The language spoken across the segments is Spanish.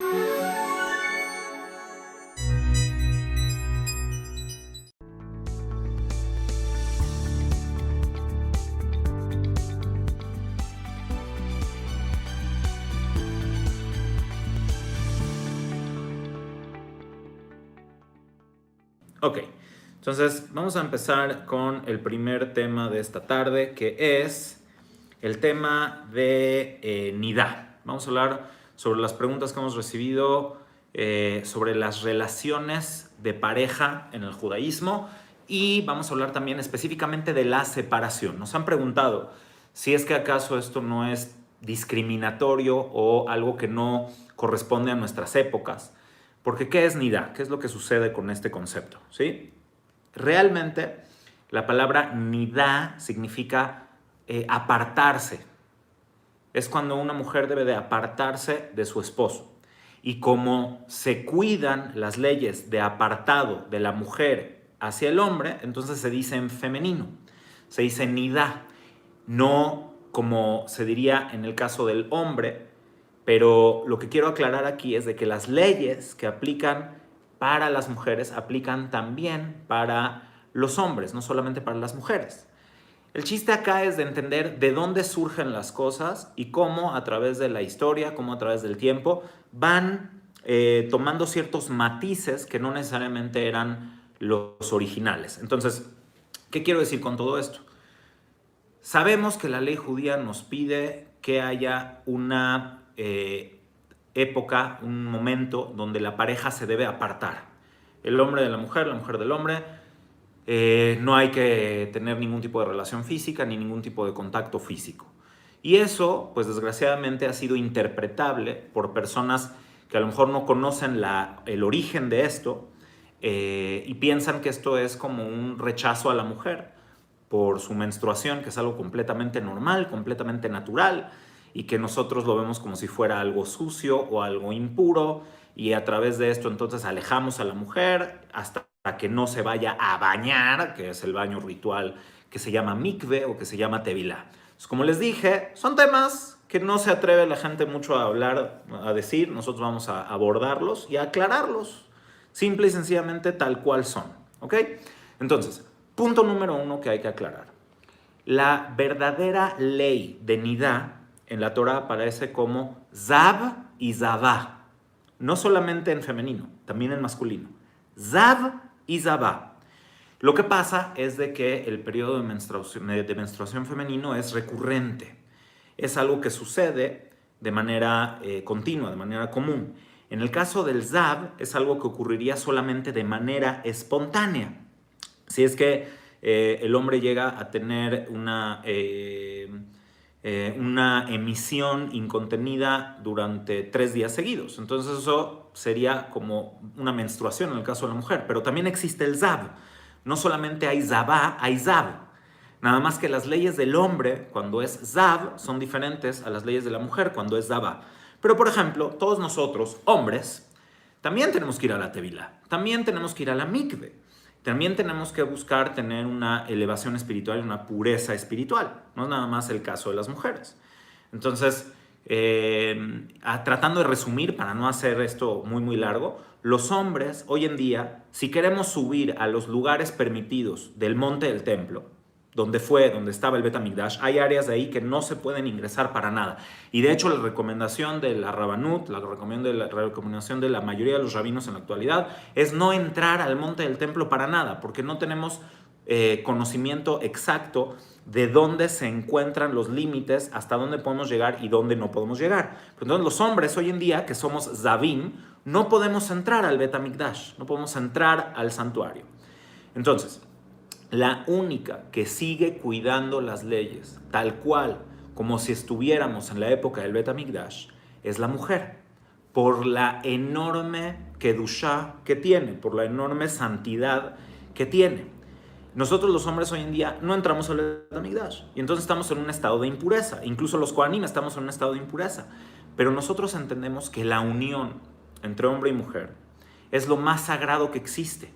Ok, entonces vamos a empezar con el primer tema de esta tarde, que es el tema de Nidá. Vamos a hablar sobre las preguntas que hemos recibido sobre las relaciones de pareja en el judaísmo y vamos a hablar también específicamente de la separación. Nos han preguntado si es que acaso esto no es discriminatorio o algo que no corresponde a nuestras épocas. Porque ¿qué es nidá? ¿Qué es lo que sucede con este concepto? ¿Sí? Realmente la palabra nidá significa apartarse. Es cuando una mujer debe de apartarse de su esposo. Y como se cuidan las leyes de apartado de la mujer hacia el hombre, entonces se dice en femenino. Se dice nidá. No como se diría en el caso del hombre, pero lo que quiero aclarar aquí es de que las leyes que aplican para las mujeres aplican también para los hombres, no solamente para las mujeres. El chiste acá es de entender de dónde surgen las cosas y cómo a través de la historia, cómo a través del tiempo van tomando ciertos matices que no necesariamente eran los originales. Entonces, ¿qué quiero decir con todo esto? Sabemos que la ley judía nos pide que haya una época, un momento donde la pareja se debe apartar. El hombre de la mujer del hombre. No hay que tener ningún tipo de relación física ni ningún tipo de contacto físico. Y eso, pues desgraciadamente, ha sido interpretable por personas que a lo mejor no conocen el origen de esto y piensan que esto es como un rechazo a la mujer por su menstruación, que es algo completamente normal, completamente natural, y que nosotros lo vemos como si fuera algo sucio o algo impuro, y a través de esto entonces alejamos a la mujer hasta que no se vaya a bañar, que es el baño ritual que se llama mikve o que se llama tevilá. Entonces, como les dije, son temas que no se atreve la gente mucho a hablar, a decir. Nosotros vamos a abordarlos y a aclararlos, simple y sencillamente tal cual son. ¿Ok? Entonces, punto número uno que hay que aclarar. La verdadera ley de nidá en la Torah aparece como zab y zabá. No solamente en femenino, también en masculino. Zab y zabá. Lo que pasa es de que el periodo de menstruación femenino es recurrente. Es algo que sucede de manera continua, de manera común. En el caso del zab, es algo que ocurriría solamente de manera espontánea. Si es que el hombre llega a tener una emisión incontenida durante 3 días seguidos. Entonces eso sería como una menstruación en el caso de la mujer. Pero también existe el zab. No solamente hay zabá, hay zab. Nada más que las leyes del hombre, cuando es zab, son diferentes a las leyes de la mujer cuando es zabá. Pero por ejemplo, todos nosotros, hombres, también tenemos que ir a la tevilá. También tenemos que ir a la mikve. También tenemos que buscar tener una elevación espiritual y una pureza espiritual. No es nada más el caso de las mujeres. Entonces, tratando de resumir, para no hacer esto muy largo, los hombres hoy en día, si queremos subir a los lugares permitidos del monte del templo, donde estaba el Bet HaMikdash, hay áreas de ahí que no se pueden ingresar para nada. Y de hecho la recomendación de la Rabanut, la recomendación de la mayoría de los rabinos en la actualidad, es no entrar al monte del templo para nada, porque no tenemos conocimiento exacto de dónde se encuentran los límites, hasta dónde podemos llegar y dónde no podemos llegar. Pero entonces los hombres hoy en día, que somos Zavim, no podemos entrar al Bet HaMikdash, no podemos entrar al santuario. Entonces, la única que sigue cuidando las leyes, tal cual como si estuviéramos en la época del Bet HaMikdash, es la mujer, por la enorme kedushá que tiene, por la enorme santidad que tiene. Nosotros los hombres hoy en día no entramos al Bet HaMikdash y entonces estamos en un estado de impureza. Incluso los Kohanim estamos en un estado de impureza. Pero nosotros entendemos que la unión entre hombre y mujer es lo más sagrado que existe.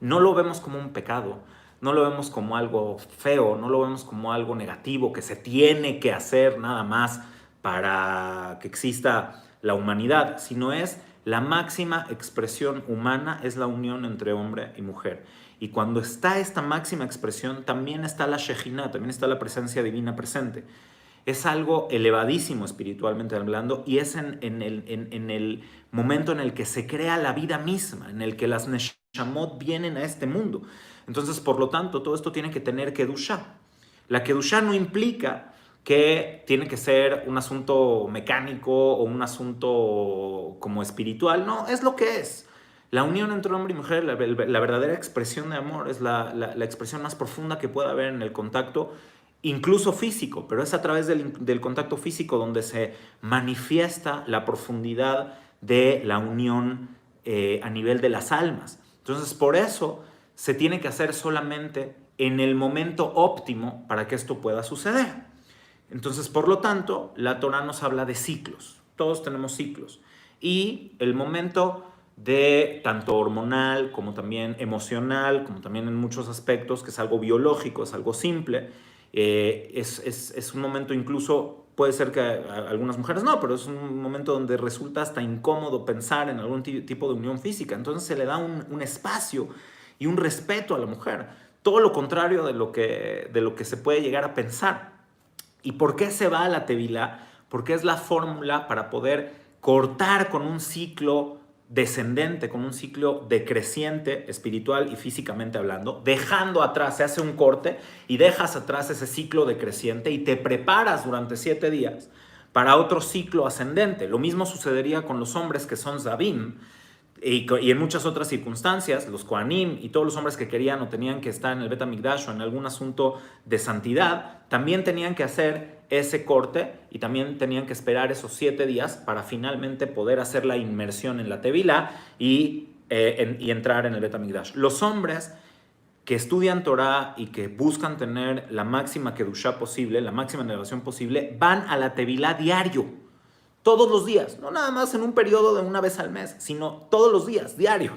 No lo vemos como un pecado, no lo vemos como algo feo, no lo vemos como algo negativo que se tiene que hacer nada más para que exista la humanidad, sino es la máxima expresión humana, es la unión entre hombre y mujer. Y cuando está esta máxima expresión, también está la Shejinah, también está la presencia divina presente. Es algo elevadísimo espiritualmente hablando y es en el momento en el que se crea la vida misma, en el que las Neshamot vienen a este mundo. Entonces, por lo tanto, todo esto tiene que tener Kedushá. La Kedushá no implica que tiene que ser un asunto mecánico o un asunto como espiritual, no, es lo que es. La unión entre hombre y mujer, la verdadera expresión de amor, es la expresión más profunda que pueda haber en el contacto, incluso físico, pero es a través del contacto físico donde se manifiesta la profundidad de la unión a nivel de las almas. Entonces, por eso se tiene que hacer solamente en el momento óptimo para que esto pueda suceder. Entonces, por lo tanto, la Torah nos habla de ciclos. Todos tenemos ciclos. Y el momento de tanto hormonal como también emocional, como también en muchos aspectos, que es algo biológico, es algo simple, es un momento incluso, puede ser que a algunas mujeres no, pero es un momento donde resulta hasta incómodo pensar en algún tipo de unión física. Entonces se le da un espacio y un respeto a la mujer. Todo lo contrario de lo que se puede llegar a pensar. ¿Y por qué se va a la tevilá? Porque es la fórmula para poder cortar con un ciclo descendente, con un ciclo decreciente espiritual y físicamente hablando, dejando atrás, se hace un corte y dejas atrás ese ciclo decreciente y te preparas durante 7 días para otro ciclo ascendente. Lo mismo sucedería con los hombres que son Zabim, y en muchas otras circunstancias, los Kohanim y todos los hombres que querían o tenían que estar en el Bet HaMikdash o en algún asunto de santidad, también tenían que hacer ese corte y también tenían que esperar esos 7 días para finalmente poder hacer la inmersión en la Tevilá y entrar en el Bet HaMikdash. Los hombres que estudian Torah y que buscan tener la máxima Kedushá posible, la máxima elevación posible, van a la Tevilá diario. Todos los días, no nada más en un periodo de una vez al mes, sino todos los días, diario.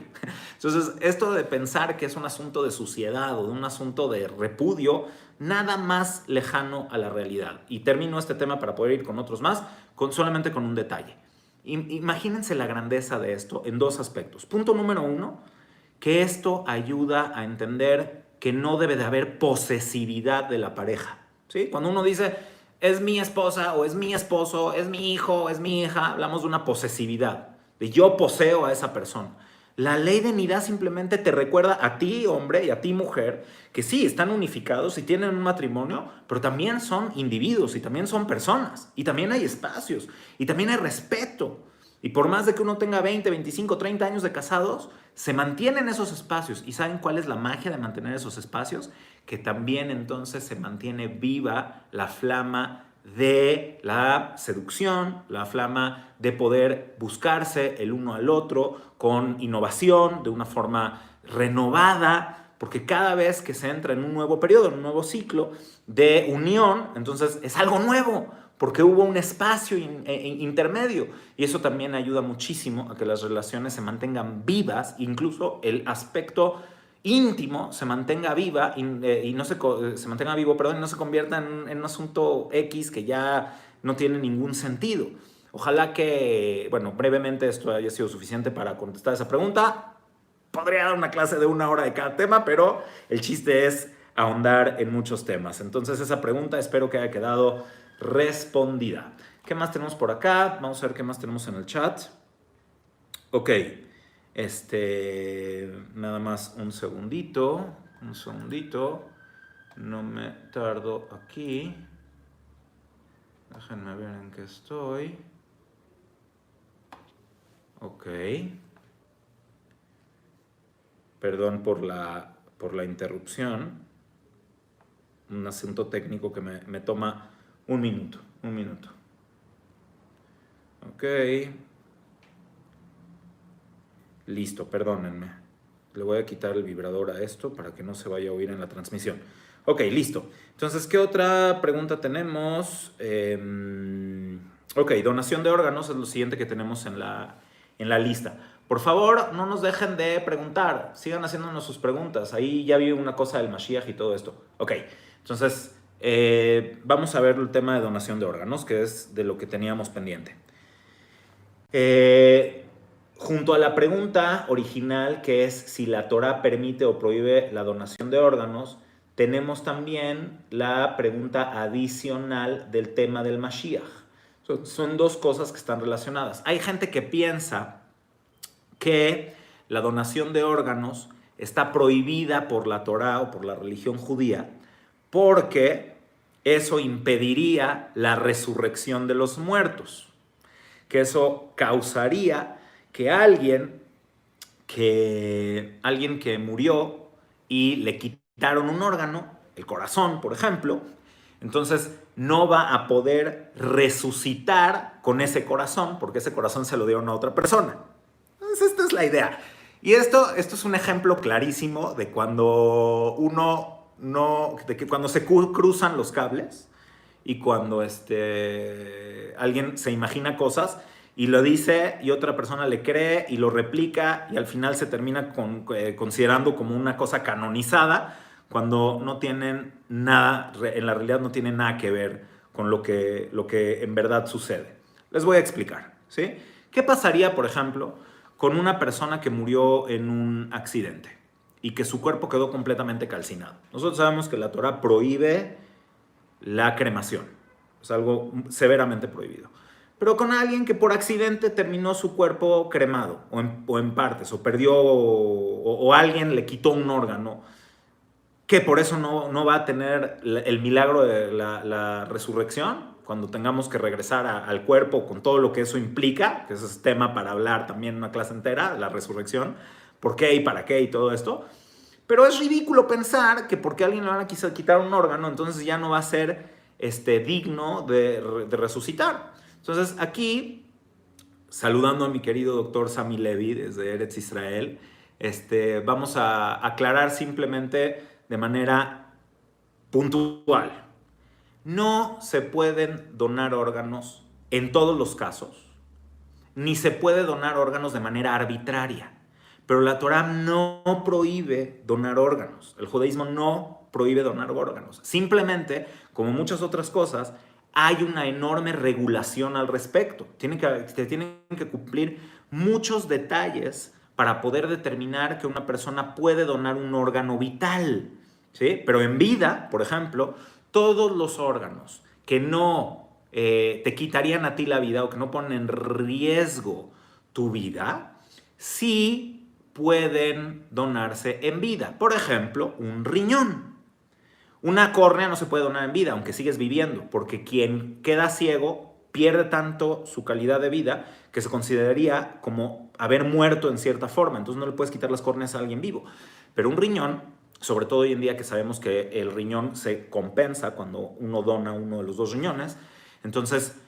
Entonces, esto de pensar que es un asunto de suciedad o de un asunto de repudio, nada más lejano a la realidad. Y termino este tema para poder ir con otros más, solamente con un detalle. Imagínense la grandeza de esto en 2 aspectos. Punto número 1, que esto ayuda a entender que no debe de haber posesividad de la pareja. ¿Sí? Cuando uno dice, es mi esposa o es mi esposo, es mi hijo, es mi hija, hablamos de una posesividad, de yo poseo a esa persona. La ley de nidá simplemente te recuerda a ti, hombre, y a ti, mujer, que sí, están unificados y tienen un matrimonio, pero también son individuos y también son personas, y también hay espacios, y también hay respeto. Y por más de que uno tenga 20, 25, 30 años de casados, se mantienen esos espacios. ¿Y saben cuál es la magia de mantener esos espacios? Que también entonces se mantiene viva la flama de la seducción, la flama de poder buscarse el uno al otro con innovación, de una forma renovada, porque cada vez que se entra en un nuevo periodo, en un nuevo ciclo de unión, entonces es algo nuevo, porque hubo un espacio intermedio y eso también ayuda muchísimo a que las relaciones se mantengan vivas, incluso el aspecto íntimo se mantenga viva y no se mantenga vivo, perdón, y no se convierta en un asunto X que ya no tiene ningún sentido. Ojalá que, bueno, brevemente esto haya sido suficiente para contestar esa pregunta. Podría dar una clase de 1 hora de cada tema, pero el chiste es ahondar en muchos temas. Entonces esa pregunta espero que haya quedado respondida. ¿Qué más tenemos por acá? Vamos a ver qué más tenemos en el chat. Ok. Nada más un segundito. No me tardo aquí. Déjenme ver en qué estoy. Ok. Perdón por la interrupción. Un asunto técnico que me toma un minuto. Ok. Listo, perdónenme. Le voy a quitar el vibrador a esto para que no se vaya a oír en la transmisión. Ok, listo. Entonces, ¿qué otra pregunta tenemos? Ok, donación de órganos es lo siguiente que tenemos en la lista. Por favor, no nos dejen de preguntar. Sigan haciéndonos sus preguntas. Ahí ya vi una cosa del Mashiach y todo esto. Ok, entonces vamos a ver el tema de donación de órganos, que es de lo que teníamos pendiente. Junto a la pregunta original, que es si la Torá permite o prohíbe la donación de órganos, tenemos también la pregunta adicional del tema del Mashiach. Son dos cosas que están relacionadas. Hay gente que piensa que la donación de órganos está prohibida por la Torá o por la religión judía porque eso impediría la resurrección de los muertos, que eso causaría que alguien que murió y le quitaron un órgano, el corazón, por ejemplo, entonces no va a poder resucitar con ese corazón, porque ese corazón se lo dieron a otra persona. Entonces esta es la idea. Y esto es un ejemplo clarísimo de cuando cuando se cruzan los cables y cuando alguien se imagina cosas y lo dice y otra persona le cree y lo replica y al final se termina considerando como una cosa canonizada cuando no tienen nada, en la realidad no tiene nada que ver con lo que en verdad sucede. Les voy a explicar, ¿sí? ¿Qué pasaría, por ejemplo, con una persona que murió en un accidente y que su cuerpo quedó completamente calcinado? Nosotros sabemos que la Torá prohíbe la cremación, es algo severamente prohibido. Pero con alguien que por accidente terminó su cuerpo cremado o en partes, o perdió, o alguien le quitó un órgano, que por eso no va a tener el milagro de la resurrección, cuando tengamos que regresar al cuerpo con todo lo que eso implica, que ese es tema para hablar también una clase entera, la resurrección, por qué y para qué y todo esto. Pero es ridículo pensar que porque a alguien le van a quitar un órgano, entonces ya no va a ser digno de resucitar. Entonces aquí, saludando a mi querido doctor Sami Levi desde Eretz Israel, vamos a aclarar simplemente de manera puntual. No se pueden donar órganos en todos los casos, ni se puede donar órganos de manera arbitraria. Pero la Torá no prohíbe donar órganos. El judaísmo no prohíbe donar órganos. Simplemente, como muchas otras cosas, hay una enorme regulación al respecto. Tienen que cumplir muchos detalles para poder determinar que una persona puede donar un órgano vital, ¿sí? Pero en vida, por ejemplo, todos los órganos que no te quitarían a ti la vida o que no ponen en riesgo tu vida, sí pueden donarse en vida. Por ejemplo, un riñón. Una córnea no se puede donar en vida, aunque sigues viviendo, porque quien queda ciego pierde tanto su calidad de vida que se consideraría como haber muerto en cierta forma. Entonces no le puedes quitar las córneas a alguien vivo. Pero un riñón, sobre todo hoy en día que sabemos que el riñón se compensa cuando uno dona uno de los dos riñones, entonces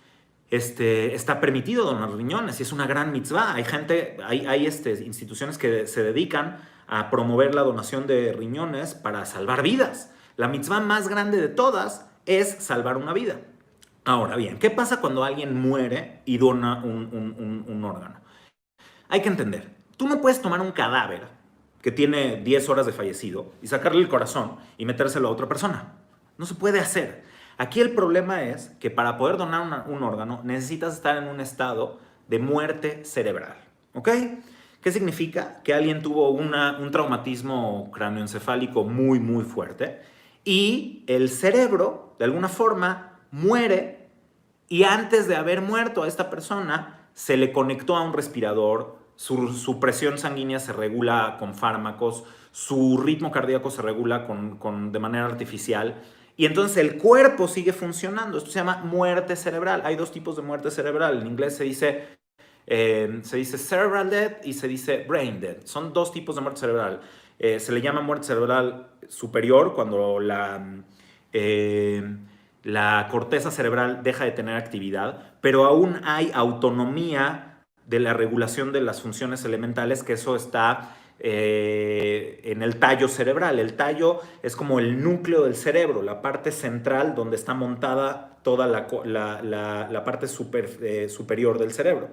está permitido donar riñones y es una gran mitzvah. Hay instituciones que se dedican a promover la donación de riñones para salvar vidas. La mitzvah más grande de todas es salvar una vida. Ahora bien, ¿qué pasa cuando alguien muere y dona un órgano? Hay que entender, tú no puedes tomar un cadáver que tiene 10 horas de fallecido y sacarle el corazón y metérselo a otra persona. No se puede hacer. Aquí el problema es que para poder donar un órgano necesitas estar en un estado de muerte cerebral. ¿Ok? ¿Qué significa? Que alguien tuvo un traumatismo cráneoencefálico muy, muy fuerte y el cerebro, de alguna forma, muere y antes de haber muerto a esta persona, se le conectó a un respirador, su presión sanguínea se regula con fármacos, su ritmo cardíaco se regula de manera artificial y entonces el cuerpo sigue funcionando. Esto se llama muerte cerebral. Hay dos tipos de muerte cerebral. En inglés se dice cerebral death y se dice brain death. Son dos tipos de muerte cerebral. Se le llama muerte cerebral superior cuando la corteza cerebral deja de tener actividad, pero aún hay autonomía de la regulación de las funciones elementales, que eso está en el tallo cerebral. El tallo es como el núcleo del cerebro, la parte central donde está montada toda la parte superior del cerebro.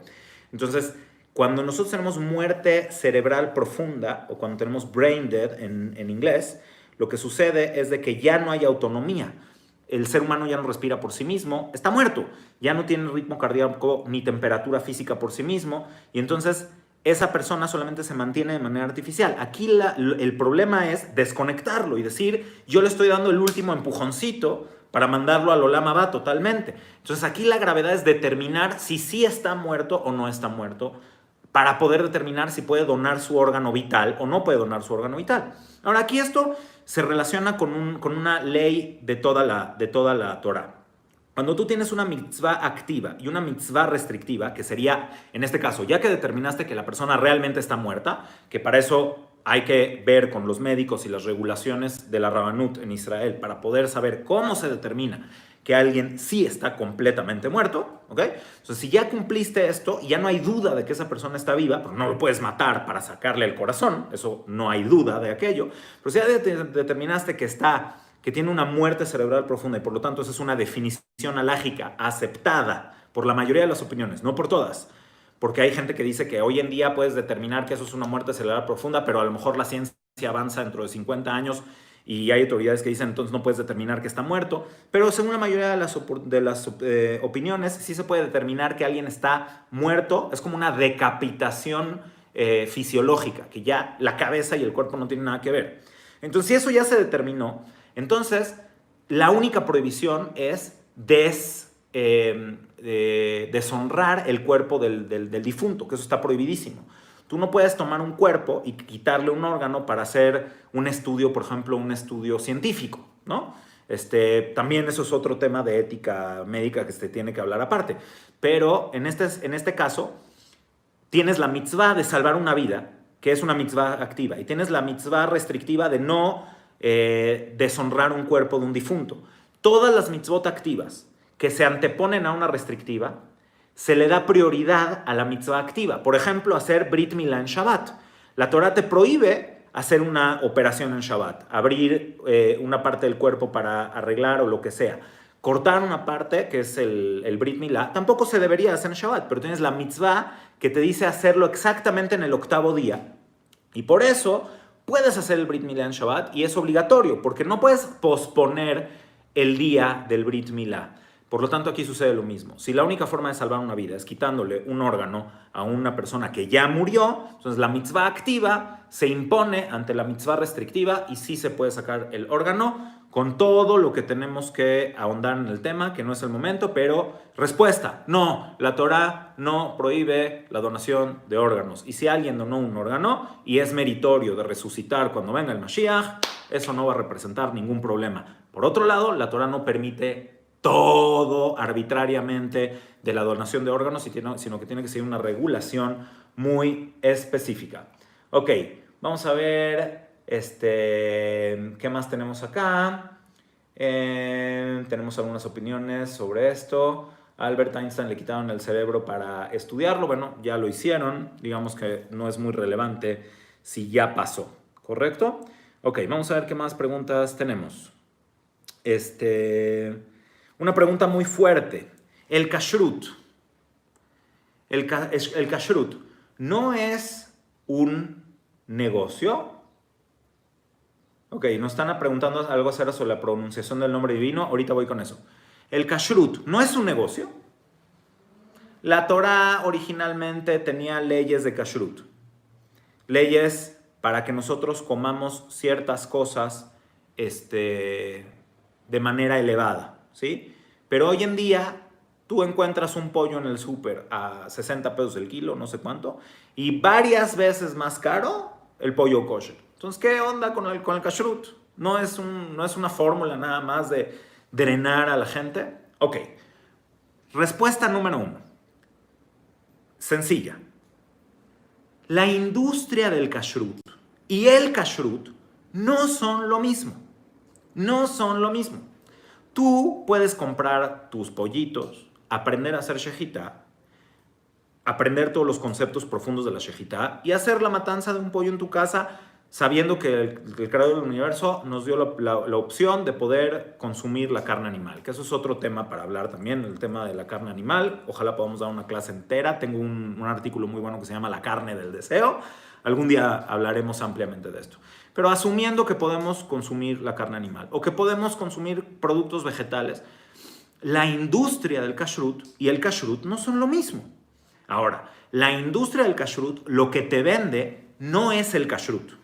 Entonces, cuando nosotros tenemos muerte cerebral profunda, o cuando tenemos brain dead en inglés, lo que sucede es de que ya no hay autonomía. el ser humano ya no respira por sí mismo, está muerto, ya no tiene ritmo cardíaco ni temperatura física por sí mismo, y entonces esa persona solamente se mantiene de manera artificial. Aquí el problema es desconectarlo y decir, yo le estoy dando el último empujoncito para mandarlo al Olam Abba totalmente. Entonces aquí la gravedad es determinar si sí está muerto o no está muerto, para poder determinar si puede donar su órgano vital o no puede donar su órgano vital. Ahora, aquí esto se relaciona con una ley de toda la Torah. Cuando tú tienes una mitzvah activa y una mitzvah restrictiva, que sería, en este caso, ya que determinaste que la persona realmente está muerta, que para eso hay que ver con los médicos y las regulaciones de la Rabanut en Israel para poder saber cómo se determina que alguien sí está completamente muerto, ¿ok? Entonces, si ya cumpliste esto y ya no hay duda de que esa persona está viva, pues no lo puedes matar para sacarle el corazón, eso no hay duda de aquello, pero si ya determinaste que tiene una muerte cerebral profunda y por lo tanto esa es una definición alágica aceptada por la mayoría de las opiniones, no por todas, porque hay gente que dice que hoy en día puedes determinar que eso es una muerte cerebral profunda, pero a lo mejor la ciencia avanza dentro de 50 años y hay autoridades que dicen entonces no puedes determinar que está muerto, pero según la mayoría de las opiniones sí se puede determinar que alguien está muerto, es como una decapitación fisiológica, que ya la cabeza y el cuerpo no tienen nada que ver. Entonces, si eso ya se determinó, entonces la única prohibición es deshonrar el cuerpo del difunto, que eso está prohibidísimo. Tú no puedes tomar un cuerpo y quitarle un órgano para hacer un estudio, por ejemplo, un estudio científico, ¿no? También eso es otro tema de ética médica que se tiene que hablar aparte. Pero en este caso, tienes la mitzvah de salvar una vida, que es una mitzvah activa, y tienes la mitzvah restrictiva de no deshonrar un cuerpo de un difunto. Todas las mitzvot activas que se anteponen a una restrictiva, se le da prioridad a la mitzvah activa. Por ejemplo, hacer Brit Milá en Shabbat. La Torah te prohíbe hacer una operación en Shabbat, abrir una parte del cuerpo para arreglar o lo que sea. Cortar una parte, que es el Brit Milá, tampoco se debería hacer en Shabbat, pero tienes la mitzvah que te dice hacerlo exactamente en el 8º día. Y por eso puedes hacer el Brit Milá en Shabbat y es obligatorio, porque no puedes posponer el día del Brit Milá. Por lo tanto, aquí sucede lo mismo. Si la única forma de salvar una vida es quitándole un órgano a una persona que ya murió, entonces la mitzvah activa se impone ante la mitzvah restrictiva y sí se puede sacar el órgano con todo lo que tenemos que ahondar en el tema, que no es el momento, pero respuesta, no, la Torah no prohíbe la donación de órganos. Y si alguien donó un órgano y es meritorio de resucitar cuando venga el Mashiach, eso no va a representar ningún problema. Por otro lado, la Torah no permite todo arbitrariamente de la donación de órganos, sino que tiene que ser una regulación muy específica. Ok, vamos a ver qué más tenemos acá. Tenemos algunas opiniones sobre esto. A Albert Einstein le quitaron el cerebro para estudiarlo. Bueno, ya lo hicieron. Digamos que no es muy relevante si ya pasó, ¿correcto? Ok, vamos a ver qué más preguntas tenemos. Una pregunta muy fuerte. El kashrut. El kashrut no es un negocio. Ok, nos están preguntando algo acerca sobre la pronunciación del nombre divino. Ahorita voy con eso. El kashrut no es un negocio. La Torah originalmente tenía leyes de kashrut. Leyes para que nosotros comamos ciertas cosas de manera elevada, ¿sí? Pero hoy en día tú encuentras un pollo en el súper a 60 pesos el kilo, no sé cuánto, y varias veces más caro el pollo kosher. Entonces, ¿qué onda con el kashrut? ¿No es una fórmula nada más de drenar a la gente? Ok. Respuesta número 1. Sencilla. La industria del kashrut y el kashrut no son lo mismo. No son lo mismo. Tú puedes comprar tus pollitos, aprender a hacer shejitá, aprender todos los conceptos profundos de la shejitá y hacer la matanza de un pollo en tu casa sabiendo que el creador del universo nos dio la opción de poder consumir la carne animal, que eso es otro tema para hablar también, el tema de la carne animal. Ojalá podamos dar una clase entera. Tengo un artículo muy bueno que se llama La carne del deseo. Algún día hablaremos ampliamente de esto. Pero asumiendo que podemos consumir la carne animal o que podemos consumir productos vegetales, la industria del kashrut y el kashrut no son lo mismo. Ahora, la industria del kashrut lo que te vende no es el kashrut.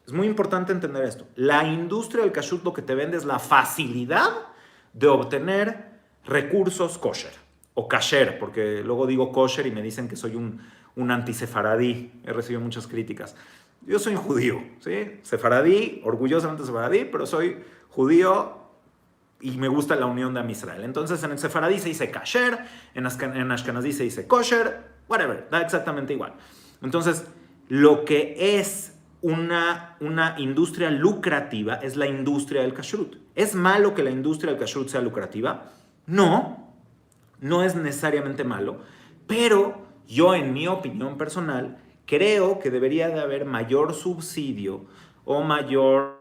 Es muy importante entender esto. La industria del kashrut lo que te vende es la facilidad de obtener recursos kosher o kasher, porque luego digo kosher y me dicen que soy un antisefaradí. He recibido muchas críticas. Yo soy un judío, ¿sí? Sefaradí, orgullosamente sefaradí, pero soy judío y me gusta la unión de Am Israel. Entonces en el sefaradí se dice kasher, en ashkenazí se dice kosher, whatever, da exactamente igual. Entonces, lo que es una industria lucrativa es la industria del kashrut. ¿Es malo que la industria del kashrut sea lucrativa? No, no es necesariamente malo, pero yo, en mi opinión personal, creo que debería de haber mayor subsidio o mayor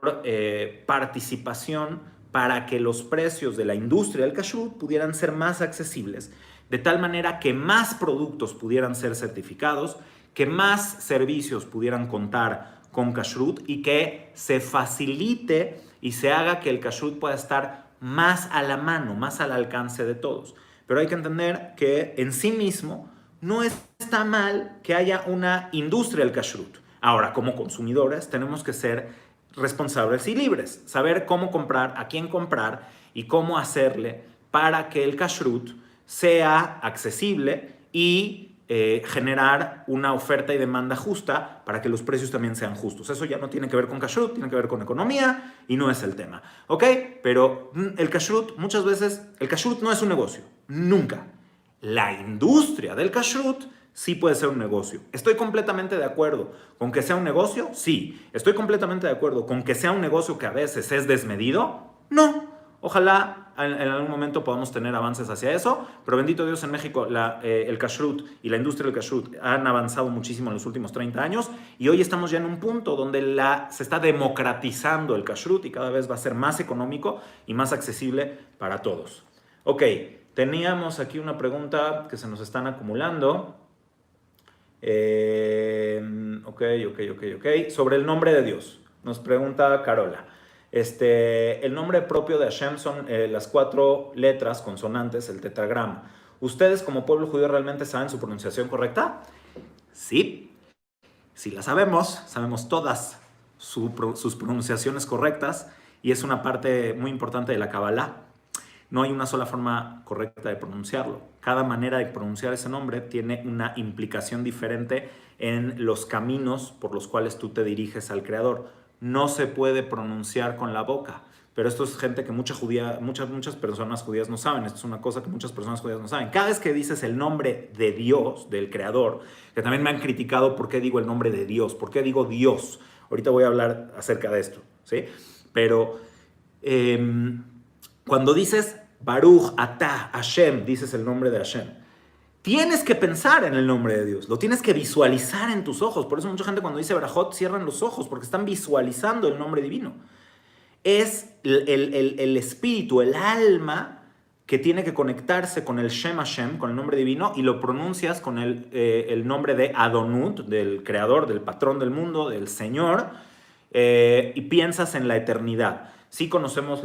participación para que los precios de la industria del kashrut pudieran ser más accesibles, de tal manera que más productos pudieran ser certificados, que más servicios pudieran contar con kashrut y que se facilite y se haga que el kashrut pueda estar más a la mano, más al alcance de todos. Pero hay que entender que en sí mismo no está mal que haya una industria del kashrut. Ahora, como consumidores, tenemos que ser responsables y libres, saber cómo comprar, a quién comprar y cómo hacerle para que el kashrut sea accesible y generar una oferta y demanda justa para que los precios también sean justos. Eso ya no tiene que ver con kashrut, tiene que ver con economía y no es el tema. ¿Ok? Pero el kashrut, muchas veces, el kashrut no es un negocio. Nunca. La industria del kashrut sí puede ser un negocio. ¿Estoy completamente de acuerdo con que sea un negocio? Sí. ¿Estoy completamente de acuerdo con que sea un negocio que a veces es desmedido? No. Ojalá en algún momento podamos tener avances hacia eso, pero bendito Dios, en México el kashrut y la industria del kashrut han avanzado muchísimo en los últimos 30 años y hoy estamos ya en un punto donde se está democratizando el kashrut y cada vez va a ser más económico y más accesible para todos. Ok, teníamos aquí una pregunta que se nos están acumulando. Ok. Sobre el nombre de Dios. Nos pregunta Carola. El nombre propio de Hashem son las 4 letras consonantes, el tetragrama. ¿Ustedes como pueblo judío realmente saben su pronunciación correcta? Sí. Sí la sabemos todas sus pronunciaciones correctas y es una parte muy importante de la Kabbalah. No hay una sola forma correcta de pronunciarlo. Cada manera de pronunciar ese nombre tiene una implicación diferente en los caminos por los cuales tú te diriges al Creador. No se puede pronunciar con la boca, pero esto es gente que muchas personas judías no saben. Esto es una cosa que muchas personas judías no saben. Cada vez que dices el nombre de Dios, del Creador, que también me han criticado por qué digo el nombre de Dios, por qué digo Dios. Ahorita voy a hablar acerca de esto, ¿sí? Pero cuando dices Baruch Atah Hashem, dices el nombre de Hashem. Tienes que pensar en el nombre de Dios, lo tienes que visualizar en tus ojos. Por eso mucha gente cuando dice Berajot cierran los ojos porque están visualizando el nombre divino. Es el espíritu, el alma que tiene que conectarse con el Shem Hashem, con el nombre divino, y lo pronuncias con el nombre de Adonut, del creador, del patrón del mundo, del Señor, y piensas en la eternidad. Sí conocemos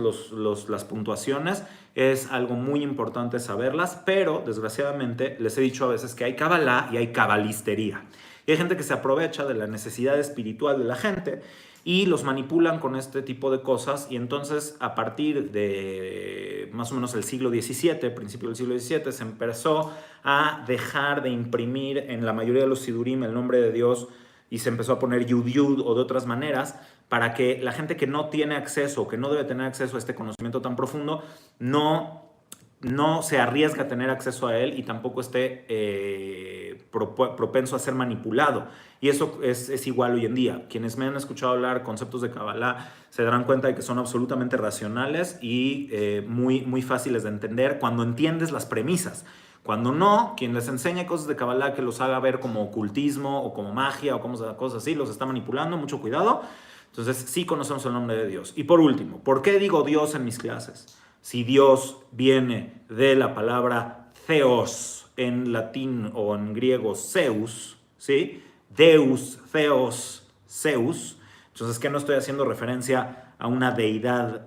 las puntuaciones, es algo muy importante saberlas, pero desgraciadamente les he dicho a veces que hay Kabbalah y hay cabalistería. Y hay gente que se aprovecha de la necesidad espiritual de la gente y los manipulan con este tipo de cosas, y entonces a partir de más o menos el siglo XVII, principio del siglo XVII, se empezó a dejar de imprimir en la mayoría de los sidurim el nombre de Dios y se empezó a poner Yud Yud o de otras maneras, para que la gente que no tiene acceso o que no debe tener acceso a este conocimiento tan profundo no se arriesga a tener acceso a él y tampoco esté propenso a ser manipulado. Y eso es igual hoy en día. Quienes me han escuchado hablar conceptos de Kabbalah se darán cuenta de que son absolutamente racionales y muy, muy fáciles de entender cuando entiendes las premisas. Cuando no, quien les enseña cosas de Kabbalah que los haga ver como ocultismo o como magia o como cosas así, los está manipulando, mucho cuidado. Entonces sí conocemos el nombre de Dios. Y por último, ¿por qué digo Dios en mis clases? Si Dios viene de la palabra theos en latín o en griego Zeus, ¿sí? Deus, theos, Zeus. Entonces, ¿qué no estoy haciendo referencia a una deidad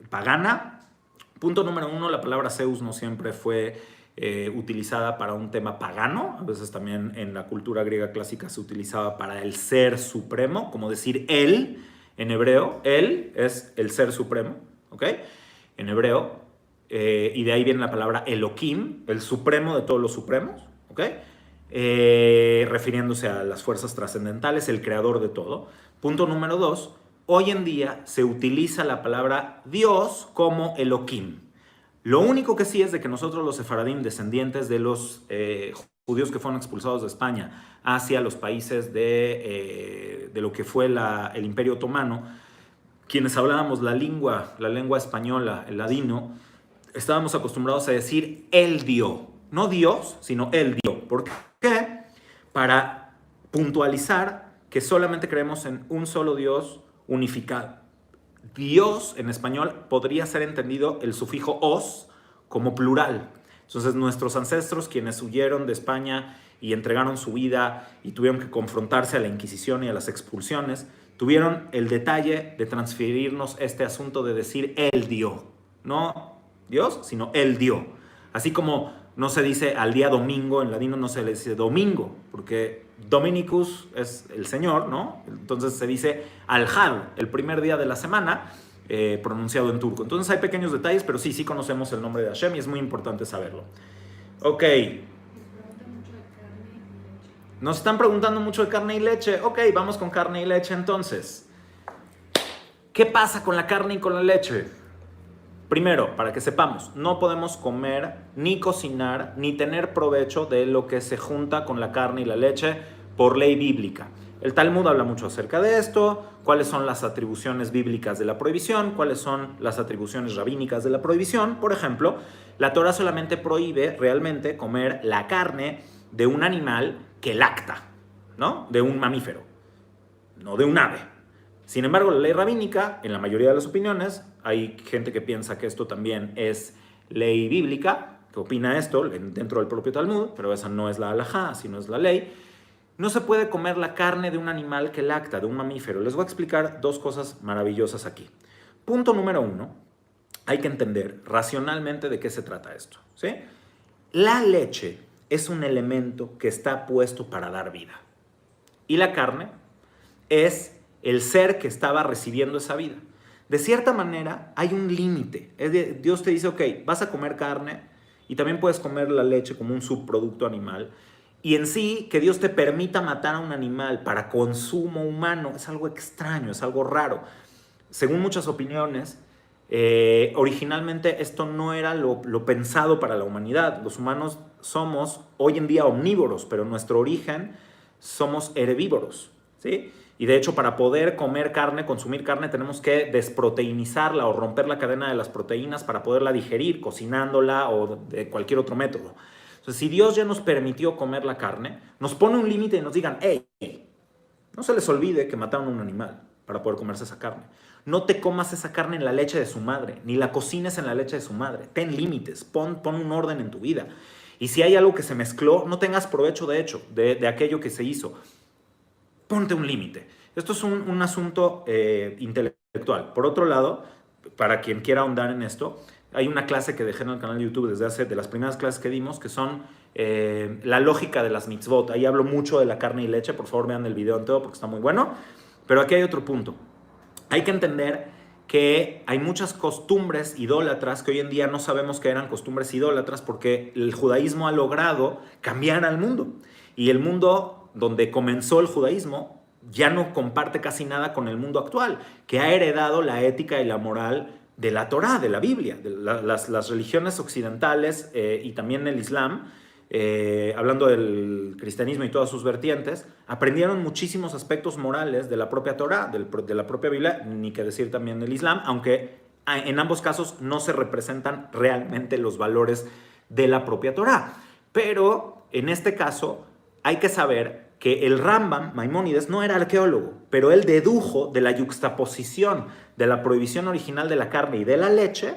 pagana? Punto número uno, la palabra Zeus no siempre fue utilizada para un tema pagano. A veces también en la cultura griega clásica se utilizaba para el ser supremo, como decir él en hebreo. Él es el ser supremo, ¿ok? En hebreo. Y de ahí viene la palabra Elohim, el supremo de todos los supremos, ¿ok? Refiriéndose a las fuerzas trascendentales, el creador de todo. Punto número dos, hoy en día se utiliza la palabra Dios como Elohim. Lo único que sí es de que nosotros los sefaradim, descendientes de los judíos que fueron expulsados de España hacia los países de lo que fue el Imperio Otomano, quienes hablábamos la lengua española, el ladino, estábamos acostumbrados a decir Él dio, no Dios, sino Él dio. ¿Por qué? Para puntualizar que solamente creemos en un solo Dios unificado. Dios en español podría ser entendido el sufijo os como plural. Entonces nuestros ancestros, quienes huyeron de España y entregaron su vida y tuvieron que confrontarse a la Inquisición y a las expulsiones, tuvieron el detalle de transferirnos este asunto de decir Él dio. No Dios, sino Él dio. Así como no se dice al día domingo, en ladino no se le dice domingo, porque Dominicus es el Señor, ¿no? Entonces se dice al-Had, el primer día de la semana, pronunciado en turco. Entonces hay pequeños detalles, pero sí conocemos el nombre de Hashem y es muy importante saberlo. Ok. Nos están preguntando mucho de carne y leche. Ok, vamos con carne y leche entonces. ¿Qué pasa con la carne y con la leche? Primero, para que sepamos, no podemos comer, ni cocinar, ni tener provecho de lo que se junta con la carne y la leche por ley bíblica. El Talmud habla mucho acerca de esto, cuáles son las atribuciones bíblicas de la prohibición, cuáles son las atribuciones rabínicas de la prohibición. Por ejemplo, la Torah solamente prohíbe realmente comer la carne de un animal que lacta, ¿no? De un mamífero, no de un ave. Sin embargo, la ley rabínica, en la mayoría de las opiniones, hay gente que piensa que esto también es ley bíblica, que opina esto dentro del propio Talmud, pero esa no es la halajá, sino es la ley. No se puede comer la carne de un animal que lacta, de un mamífero. Les voy a explicar dos cosas maravillosas aquí. Punto número uno, hay que entender racionalmente de qué se trata esto, ¿sí? La leche es un elemento que está puesto para dar vida. Y la carne es el ser que estaba recibiendo esa vida. De cierta manera, hay un límite. Dios te dice, ok, vas a comer carne y también puedes comer la leche como un subproducto animal. Y en sí, que Dios te permita matar a un animal para consumo humano es algo extraño, es algo raro. Según muchas opiniones, originalmente esto no era lo pensado para la humanidad. Los humanos somos hoy en día omnívoros, pero en nuestro origen somos herbívoros, ¿sí? Y de hecho, para poder comer carne, consumir carne, tenemos que desproteinizarla o romper la cadena de las proteínas para poderla digerir, cocinándola o de cualquier otro método. Entonces, si Dios ya nos permitió comer la carne, nos pone un límite y nos digan, hey, no se les olvide que mataron a un animal para poder comerse esa carne. No te comas esa carne en la leche de su madre, ni la cocines en la leche de su madre. Ten límites, pon un orden en tu vida. Y si hay algo que se mezcló, no tengas provecho de aquello que se hizo. Ponte un límite. Esto es un asunto intelectual. Por otro lado, para quien quiera ahondar en esto, hay una clase que dejé en el canal de YouTube de las primeras clases que dimos, que son la lógica de las mitzvot. Ahí hablo mucho de la carne y leche. Por favor, vean el video entero porque está muy bueno. Pero aquí hay otro punto. Hay que entender que hay muchas costumbres idólatras que hoy en día no sabemos que eran costumbres idólatras porque el judaísmo ha logrado cambiar al mundo. Y el mundo donde comenzó el judaísmo ya no comparte casi nada con el mundo actual, que ha heredado la ética y la moral de la Torá, de la Biblia. Las religiones occidentales y también el Islam, hablando del cristianismo y todas sus vertientes, aprendieron muchísimos aspectos morales de la propia Torá, de la propia Biblia, ni que decir también del Islam, aunque en ambos casos no se representan realmente los valores de la propia Torá. Pero en este caso hay que saber que el Rambam, Maimónides, no era arqueólogo, pero él dedujo de la yuxtaposición de la prohibición original de la carne y de la leche,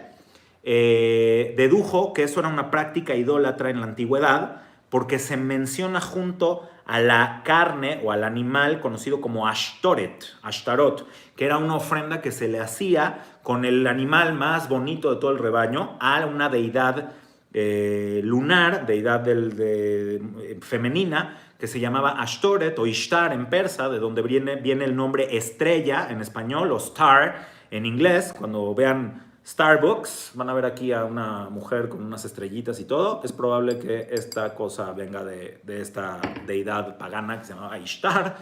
dedujo que eso era una práctica idólatra en la antigüedad, porque se menciona junto a la carne o al animal conocido como Ashtarot, que era una ofrenda que se le hacía con el animal más bonito de todo el rebaño a una deidad lunar, deidad femenina, que se llamaba Ashtoret o Ishtar en persa, de donde viene el nombre estrella en español o star en inglés. Cuando vean Starbucks, van a ver aquí a una mujer con unas estrellitas y todo. Es probable que esta cosa venga de esta deidad pagana que se llamaba Ishtar,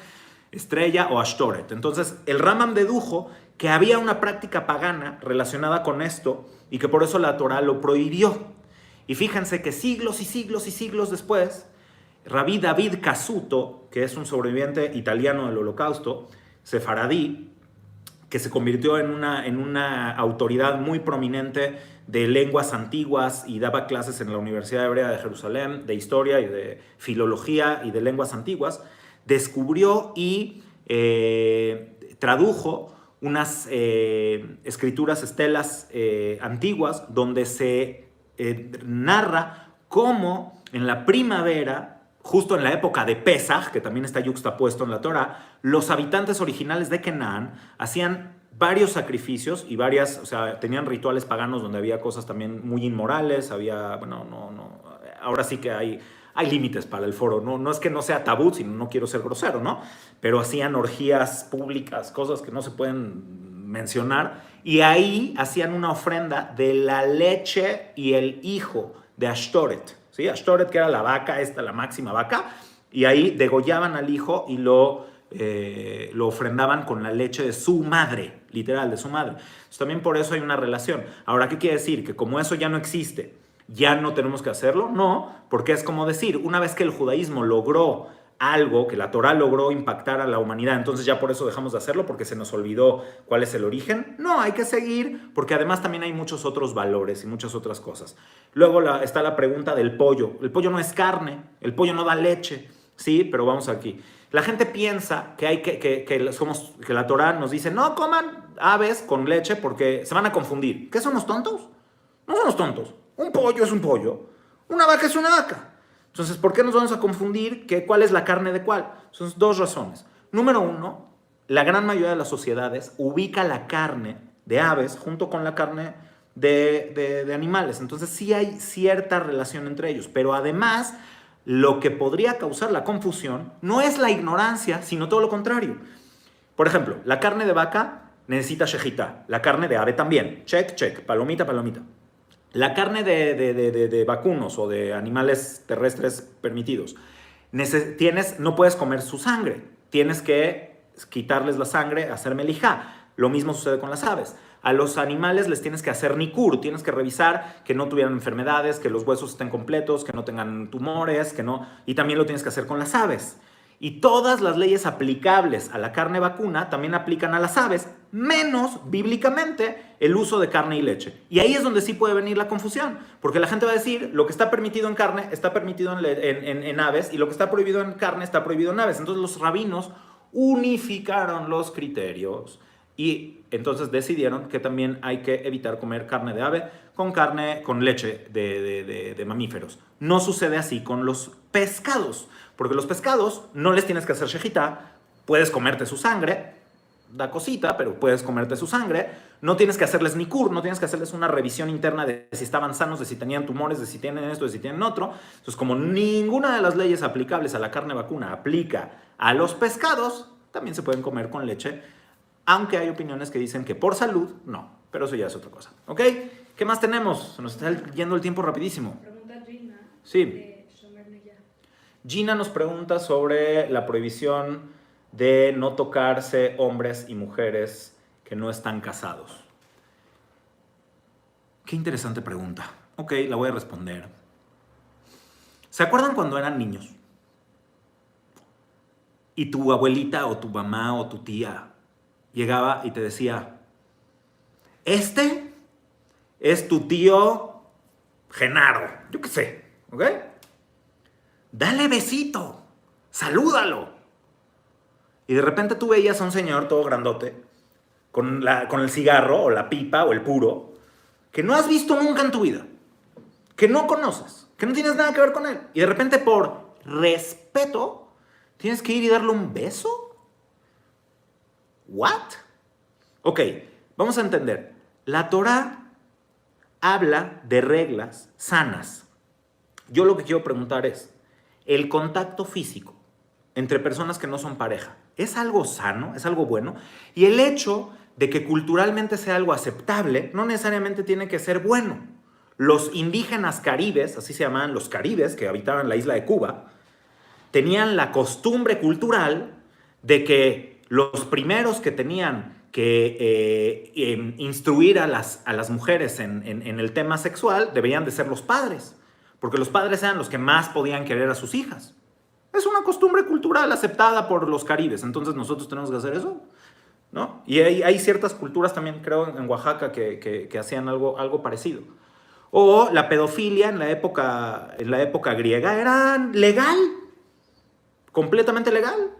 estrella o Ashtoret. Entonces, el Rambam dedujo que había una práctica pagana relacionada con esto y que por eso la Torá lo prohibió. Y fíjense que siglos y siglos y siglos después, Rabí David Casuto, que es un sobreviviente italiano del Holocausto, sefaradí, que se convirtió en una autoridad muy prominente de lenguas antiguas y daba clases en la Universidad Hebrea de Jerusalén, de historia y de filología y de lenguas antiguas, descubrió y tradujo unas escrituras, estelas antiguas, donde se narra cómo en la primavera, justo en la época de Pesaj, que también está yuxtapuesto en la Torá, los habitantes originales de Canaán hacían varios sacrificios y tenían rituales paganos donde había cosas también muy inmorales, ahora sí que hay límites para el foro, no es que no sea tabú, sino no quiero ser grosero, ¿no? Pero hacían orgías públicas, cosas que no se pueden mencionar, y ahí hacían una ofrenda de la leche y el hijo de Ashtoret, ¿sí? Ashtoret, que era la vaca, la máxima vaca, y ahí degollaban al hijo y lo ofrendaban con la leche de su madre, literal, de su madre. Entonces, también por eso hay una relación. Ahora, ¿qué quiere decir? Que como eso ya no existe, ¿ya no tenemos que hacerlo? No, porque es como decir, una vez que el judaísmo logró algo, que la Torá logró impactar a la humanidad, entonces ya por eso dejamos de hacerlo, porque se nos olvidó cuál es el origen. No, hay que seguir, porque además también hay muchos otros valores y muchas otras cosas. Luego está la pregunta del pollo. El pollo no es carne, el pollo no da leche, ¿sí? Pero vamos aquí. La gente piensa que la Torá nos dice, no coman aves con leche porque se van a confundir. ¿Qué somos tontos? No somos tontos. Un pollo es un pollo, una vaca es una vaca. Entonces, ¿por qué nos vamos a confundir cuál es la carne de cuál? Son dos razones. Número uno, la gran mayoría de las sociedades ubica la carne de aves junto con la carne de animales. Entonces, sí hay cierta relación entre ellos. Pero además, lo que podría causar la confusión no es la ignorancia, sino todo lo contrario. Por ejemplo, la carne de vaca necesita shejitá. La carne de ave también. Check, check. Palomita, palomita. La carne de vacunos o de animales terrestres permitidos, no puedes comer su sangre. Tienes que quitarles la sangre, hacer melijá. Lo mismo sucede con las aves. A los animales les tienes que hacer nikur, tienes que revisar que no tuvieran enfermedades, que los huesos estén completos, que no tengan tumores, y también lo tienes que hacer con las aves. Y todas las leyes aplicables a la carne vacuna también aplican a las aves, menos bíblicamente el uso de carne y leche. Y ahí es donde sí puede venir la confusión, porque la gente va a decir, lo que está permitido en carne está permitido en aves, y lo que está prohibido en carne está prohibido en aves. Entonces los rabinos unificaron los criterios y entonces decidieron que también hay que evitar comer carne de ave con leche de mamíferos. No sucede así con los pescados, porque los pescados no les tienes que hacer shejitá, puedes comerte su sangre, da cosita, pero puedes comerte su sangre, no tienes que hacerles nikur, no tienes que hacerles una revisión interna de si estaban sanos, de si tenían tumores, de si tienen esto, de si tienen otro. Entonces, como ninguna de las leyes aplicables a la carne vacuna aplica a los pescados, también se pueden comer con leche, aunque hay opiniones que dicen que por salud, no, pero eso ya es otra cosa, ¿ok? ¿Qué más tenemos? Se nos está yendo el tiempo rapidísimo. Pregunta Gina. Sí. Gina nos pregunta sobre la prohibición de no tocarse hombres y mujeres que no están casados. Qué interesante pregunta. Ok, la voy a responder. ¿Se acuerdan cuando eran niños? Y tu abuelita o tu mamá o tu tía llegaba y te decía, este es tu tío Genaro, yo qué sé, ¿ok? Dale besito, salúdalo. Y de repente tú veías a un señor todo grandote, con el cigarro, o la pipa, o el puro, que no has visto nunca en tu vida, que no conoces, que no tienes nada que ver con él. Y de repente, por respeto, tienes que ir y darle un beso. ¿What? Ok, vamos a entender. La Torá habla de reglas sanas. Yo lo que quiero preguntar es, ¿el contacto físico entre personas que no son pareja es algo sano, es algo bueno? Y el hecho de que culturalmente sea algo aceptable no necesariamente tiene que ser bueno. Los indígenas caribes, así se llamaban los caribes que habitaban la isla de Cuba, tenían la costumbre cultural de que los primeros que tenían que instruir a las mujeres en el tema sexual deberían de ser los padres, porque los padres eran los que más podían querer a sus hijas. Es una costumbre cultural aceptada por los caribes, entonces nosotros tenemos que hacer eso, ¿no? Y hay ciertas culturas también, creo, en Oaxaca que hacían algo parecido. O la pedofilia en la época griega era legal, completamente legal.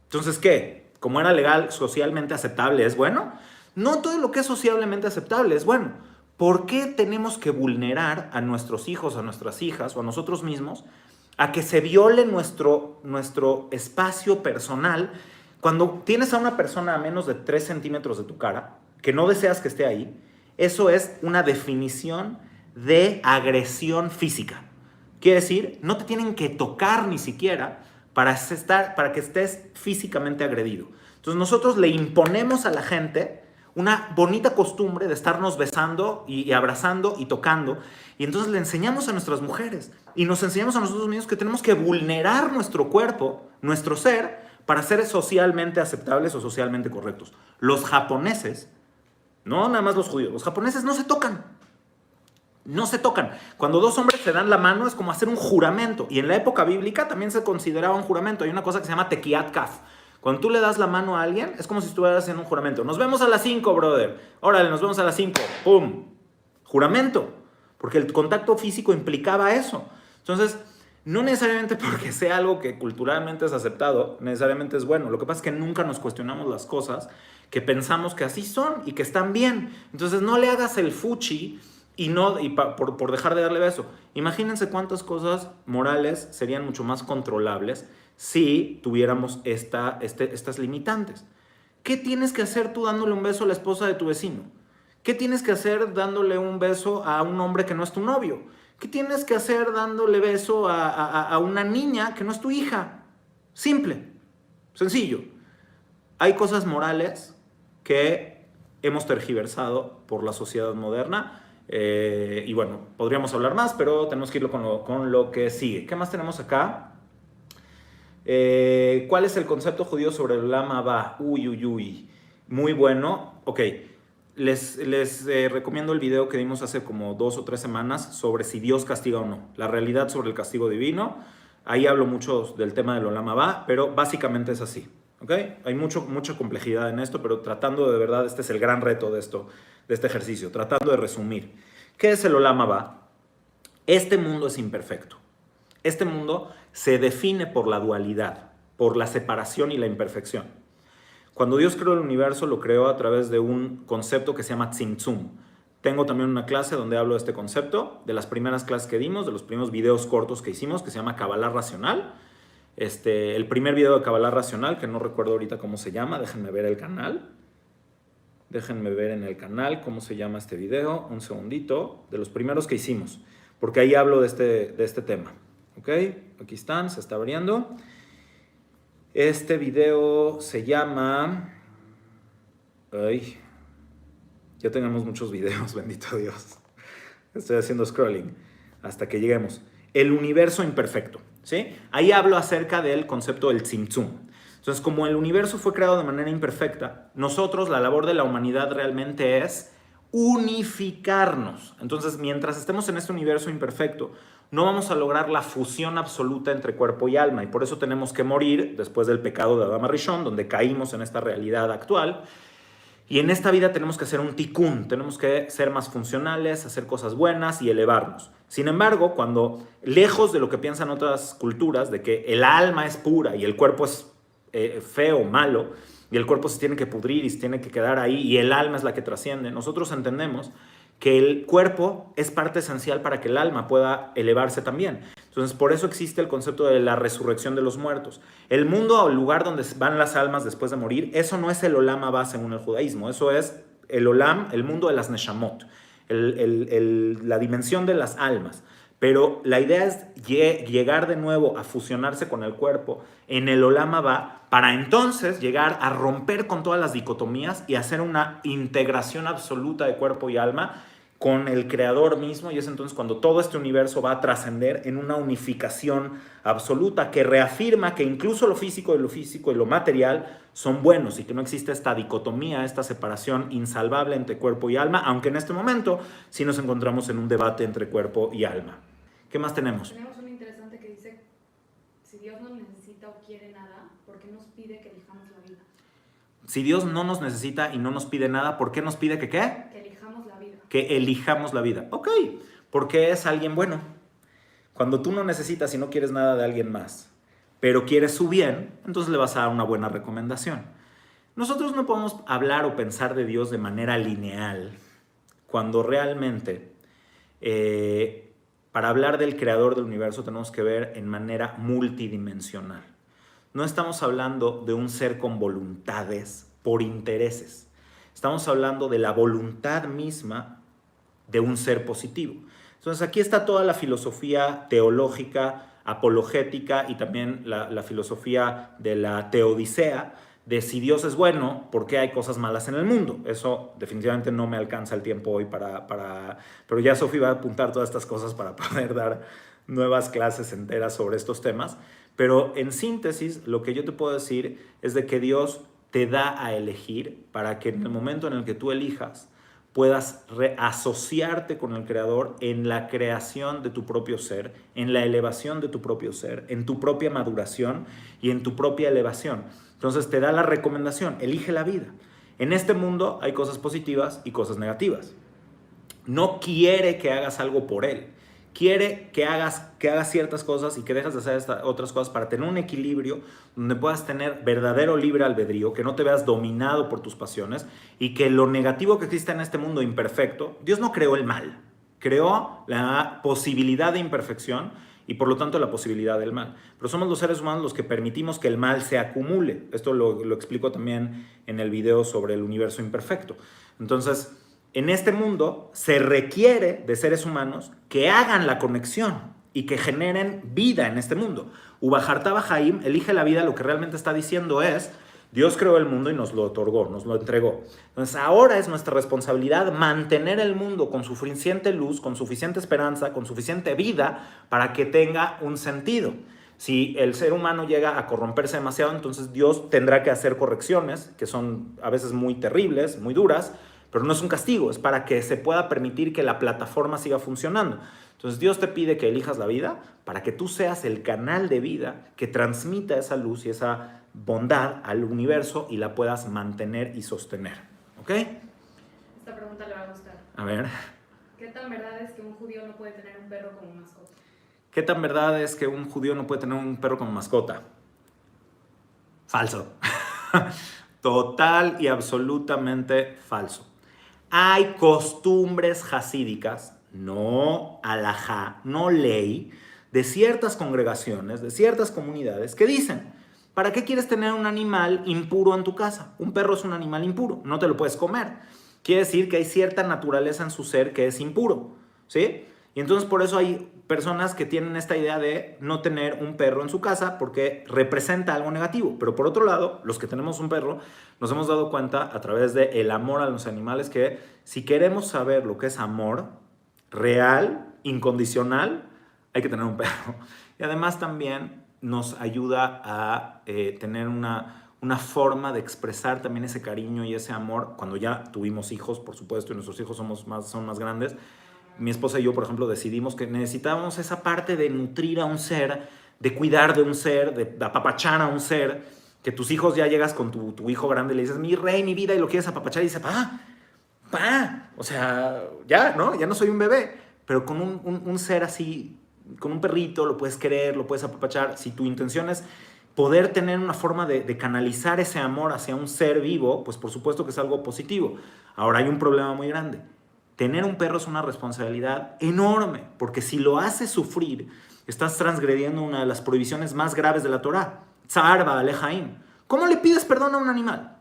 Entonces, ¿qué? Como era legal, socialmente aceptable, ¿es bueno? No todo lo que es socialmente aceptable es bueno. ¿Por qué tenemos que vulnerar a nuestros hijos, a nuestras hijas o a nosotros mismos a que se viole nuestro espacio personal cuando tienes a una persona a menos de 3 centímetros de tu cara, que no deseas que esté ahí? Eso es una definición de agresión física. Quiere decir, no te tienen que tocar ni siquiera para que estés físicamente agredido. Entonces nosotros le imponemos a la gente una bonita costumbre de estarnos besando y abrazando y tocando, y entonces le enseñamos a nuestras mujeres y nos enseñamos a nosotros mismos que tenemos que vulnerar nuestro cuerpo, nuestro ser, para ser socialmente aceptables o socialmente correctos. Los japoneses, no nada más los judíos, los japoneses no se tocan. No se tocan. Cuando dos hombres se dan la mano es como hacer un juramento. Y en la época bíblica también se consideraba un juramento. Hay una cosa que se llama tequiat kaf. Cuando tú le das la mano a alguien es como si estuvieras haciendo un juramento. Nos vemos a las 5, brother. Órale, nos vemos a las 5. ¡Pum! Juramento. Porque el contacto físico implicaba eso. Entonces, no necesariamente porque sea algo que culturalmente es aceptado, necesariamente es bueno. Lo que pasa es que nunca nos cuestionamos las cosas que pensamos que así son y que están bien. Entonces, no le hagas el fuchi por dejar de darle beso. Imagínense cuántas cosas morales serían mucho más controlables si tuviéramos estas limitantes. ¿Qué tienes que hacer tú dándole un beso a la esposa de tu vecino? ¿Qué tienes que hacer dándole un beso a un hombre que no es tu novio? ¿Qué tienes que hacer dándole beso a una niña que no es tu hija? Simple, sencillo. Hay cosas morales que hemos tergiversado por la sociedad moderna. Y bueno, podríamos hablar más, pero tenemos que irlo con lo que sigue. ¿Qué más tenemos acá? ¿Cuál es el concepto judío sobre el Olam Haba? Uy. Muy bueno. Ok, les recomiendo el video que dimos hace como 2 o 3 semanas sobre si Dios castiga o no. La realidad sobre el castigo divino. Ahí hablo mucho del tema del Olam Haba, pero básicamente es así. ¿Okay? Hay mucha complejidad en esto, pero tratando de verdad, este es el gran reto de este ejercicio, tratando de resumir. ¿Qué es el Olam Haba? Este mundo es imperfecto. Este mundo se define por la dualidad, por la separación y la imperfección. Cuando Dios creó el universo, lo creó a través de un concepto que se llama Tzimtzum. Tengo también una clase donde hablo de este concepto, de las primeras clases que dimos, de los primeros videos cortos que hicimos, que se llama Kabbalah Racional. El primer video de Kabbalah Racional, que no recuerdo ahorita cómo se llama, déjenme ver el canal. Déjenme ver en el canal cómo se llama este video, un segundito, de los primeros que hicimos, porque ahí hablo de este tema. ¿Ok? Aquí están, se está abriendo. Este video se llama... Ay, ya tenemos muchos videos, bendito Dios. Estoy haciendo scrolling hasta que lleguemos. El universo imperfecto, ¿sí? Ahí hablo acerca del concepto del Tzimtzum. Entonces, como el universo fue creado de manera imperfecta, nosotros, la labor de la humanidad realmente es unificarnos. Entonces, mientras estemos en este universo imperfecto, no vamos a lograr la fusión absoluta entre cuerpo y alma, y por eso tenemos que morir después del pecado de Adán Rishon, donde caímos en esta realidad actual. Y en esta vida tenemos que hacer un tikkun, tenemos que ser más funcionales, hacer cosas buenas y elevarnos. Sin embargo, cuando lejos de lo que piensan otras culturas, de que el alma es pura y el cuerpo es feo, malo, y el cuerpo se tiene que pudrir y se tiene que quedar ahí y el alma es la que trasciende, nosotros entendemos que el cuerpo es parte esencial para que el alma pueda elevarse también. Entonces, por eso existe el concepto de la resurrección de los muertos. El mundo o el lugar donde van las almas después de morir, eso no es el Olam Abba según el judaísmo, eso es el Olam, el mundo de las Neshamot, la dimensión de las almas. Pero la idea es llegar de nuevo a fusionarse con el cuerpo en el Olam Abba para entonces llegar a romper con todas las dicotomías y hacer una integración absoluta de cuerpo y alma con el creador mismo, y es entonces cuando todo este universo va a trascender en una unificación absoluta que reafirma que incluso lo físico y lo material son buenos y que no existe esta dicotomía, esta separación insalvable entre cuerpo y alma, aunque en este momento sí nos encontramos en un debate entre cuerpo y alma. ¿Qué más tenemos? Tenemos una interesante que dice, si Dios no necesita o quiere nada, ¿por qué nos pide que elijamos la vida? Si Dios no nos necesita y no nos pide nada, ¿por qué nos pide que qué? Que elijamos la vida. Que elijamos la vida. Ok, porque es alguien bueno. Cuando tú no necesitas y no quieres nada de alguien más, pero quieres su bien, entonces le vas a dar una buena recomendación. Nosotros no podemos hablar o pensar de Dios de manera lineal, cuando realmente para hablar del creador del universo tenemos que ver en manera multidimensional. No estamos hablando de un ser con voluntades por intereses. Estamos hablando de la voluntad misma de un ser positivo. Entonces aquí está toda la filosofía teológica, apologética y también la filosofía de la teodicea, de si Dios es bueno, ¿por qué hay cosas malas en el mundo? Eso definitivamente no me alcanza el tiempo hoy pero ya Sofía va a apuntar todas estas cosas para poder dar nuevas clases enteras sobre estos temas. Pero en síntesis, lo que yo te puedo decir es de que Dios te da a elegir para que en el momento en el que tú elijas puedas asociarte con el Creador en la creación de tu propio ser, en la elevación de tu propio ser, en tu propia maduración y en tu propia elevación. Entonces te da la recomendación, elige la vida. En este mundo hay cosas positivas y cosas negativas. No quiere que hagas algo por Él. Quiere que hagas ciertas cosas y que dejes de hacer otras cosas para tener un equilibrio donde puedas tener verdadero libre albedrío, que no te veas dominado por tus pasiones y que lo negativo que existe en este mundo imperfecto, Dios no creó el mal, creó la posibilidad de imperfección y por lo tanto la posibilidad del mal. Pero somos los seres humanos los que permitimos que el mal se acumule. Esto lo explico también en el video sobre el universo imperfecto. Entonces, en este mundo se requiere de seres humanos que hagan la conexión y que generen vida en este mundo. Ubaharta Bahaim elige la vida, lo que realmente está diciendo es, Dios creó el mundo y nos lo otorgó, nos lo entregó. Entonces ahora es nuestra responsabilidad mantener el mundo con suficiente luz, con suficiente esperanza, con suficiente vida para que tenga un sentido. Si el ser humano llega a corromperse demasiado, entonces Dios tendrá que hacer correcciones, que son a veces muy terribles, muy duras, pero no es un castigo, es para que se pueda permitir que la plataforma siga funcionando. Entonces Dios te pide que elijas la vida para que tú seas el canal de vida que transmita esa luz y esa bondad al universo y la puedas mantener y sostener. ¿Ok? Esta pregunta le va a gustar. A ver. ¿Qué tan verdad es que un judío no puede tener un perro como mascota? ¿Qué tan verdad es que un judío no puede tener un perro como mascota? Falso. Total y absolutamente falso. Hay costumbres hasídicas, no alajá, no ley, de ciertas congregaciones, de ciertas comunidades que dicen, ¿para qué quieres tener un animal impuro en tu casa? Un perro es un animal impuro, no te lo puedes comer. Quiere decir que hay cierta naturaleza en su ser que es impuro, ¿sí? Y entonces por eso hay personas que tienen esta idea de no tener un perro en su casa porque representa algo negativo. Pero por otro lado, los que tenemos un perro, nos hemos dado cuenta a través del amor a los animales que si queremos saber lo que es amor real, incondicional, hay que tener un perro. Y además también nos ayuda a tener una forma de expresar también ese cariño y ese amor cuando ya tuvimos hijos, por supuesto, y nuestros hijos son más grandes. Mi esposa y yo, por ejemplo, decidimos que necesitábamos esa parte de nutrir a un ser, de cuidar de un ser, de apapachar a un ser, Que tus hijos ya llegas con tu hijo grande y le dices, mi rey, mi vida, y lo quieres apapachar y dice, pa, o sea, ya, ¿no? Ya no soy un bebé. Pero con un ser así, con un perrito, lo puedes querer, lo puedes apapachar. Si tu intención es poder tener una forma de canalizar ese amor hacia un ser vivo, pues por supuesto que es algo positivo. Ahora hay un problema muy grande. Tener un perro es una responsabilidad enorme, porque si lo haces sufrir, estás transgrediendo una de las prohibiciones más graves de la Torá. Tzar ba'alei haim. ¿Cómo le pides perdón a un animal?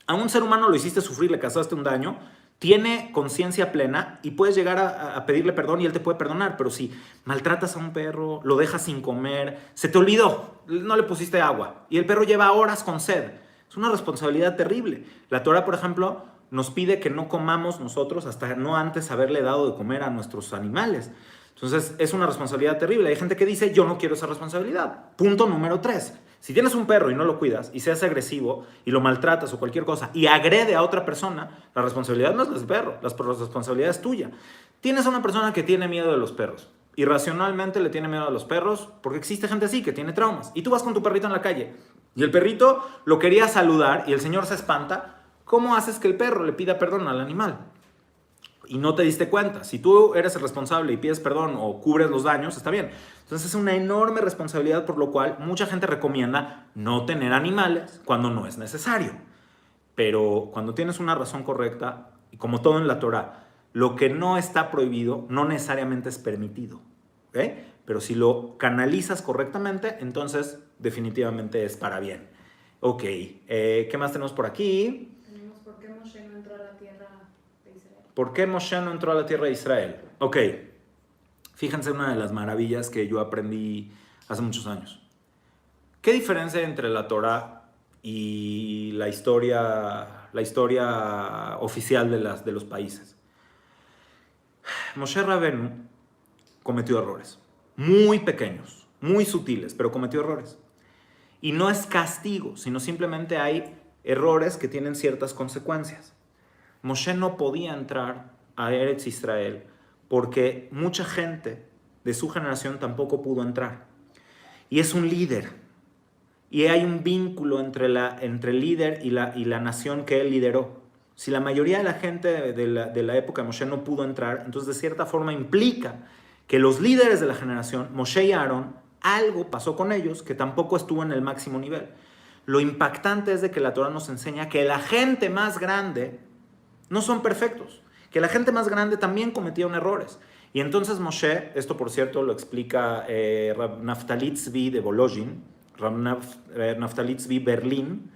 A un ser humano lo hiciste sufrir, le causaste un daño, tiene conciencia plena y puedes llegar a pedirle perdón y él te puede perdonar. Pero si maltratas a un perro, lo dejas sin comer, se te olvidó, no le pusiste agua y el perro lleva horas con sed, es una responsabilidad terrible. La Torá, por ejemplo, nos pide que no comamos nosotros hasta no antes haberle dado de comer a nuestros animales. Entonces es una responsabilidad terrible. Hay gente que dice, yo no quiero esa responsabilidad. Punto número 3. Si tienes un perro y no lo cuidas y se hace agresivo y lo maltratas o cualquier cosa y agrede a otra persona, la responsabilidad no es del perro, la responsabilidad es tuya. Tienes a una persona que tiene miedo de los perros. Irracionalmente le tiene miedo a los perros porque existe gente así que tiene traumas. Y tú vas con tu perrito en la calle y el perrito lo quería saludar y el señor se espanta. ¿Cómo haces que el perro le pida perdón al animal? Y no te diste cuenta. Si tú eres el responsable y pides perdón o cubres los daños, está bien. Entonces es una enorme responsabilidad, por lo cual mucha gente recomienda no tener animales cuando no es necesario. Pero cuando tienes una razón correcta, y como todo en la Torá, lo que no está prohibido no necesariamente es permitido. ¿Okay? Pero si lo canalizas correctamente, entonces definitivamente es para bien. Ok, ¿qué más tenemos por aquí? ¿Por qué Moshe no entró a la tierra de Israel? ¿Por qué Moshe no entró a la tierra de Israel? Ok, fíjense una de las maravillas que yo aprendí hace muchos años. ¿Qué diferencia hay entre la Torá y la historia oficial de los países? Moshe Rabenu cometió errores, muy pequeños, muy sutiles, pero cometió errores. Y no es castigo, sino simplemente hay errores que tienen ciertas consecuencias. Moshe no podía entrar a Eretz Israel porque mucha gente de su generación tampoco pudo entrar. Y es un líder. Y hay un vínculo entre el líder y la nación que él lideró. Si la mayoría de la gente de la época de Moshe no pudo entrar, entonces de cierta forma implica que los líderes de la generación, Moshe y Aarón, algo pasó con ellos que tampoco estuvo en el máximo nivel. Lo impactante es de que la Torá nos enseña que la gente más grande no son perfectos, que la gente más grande también cometieron errores. Y entonces Moshe, esto por cierto lo explica Rab Naftali Tzvi de Volozhin, Rab Naftali Tzvi Berlín,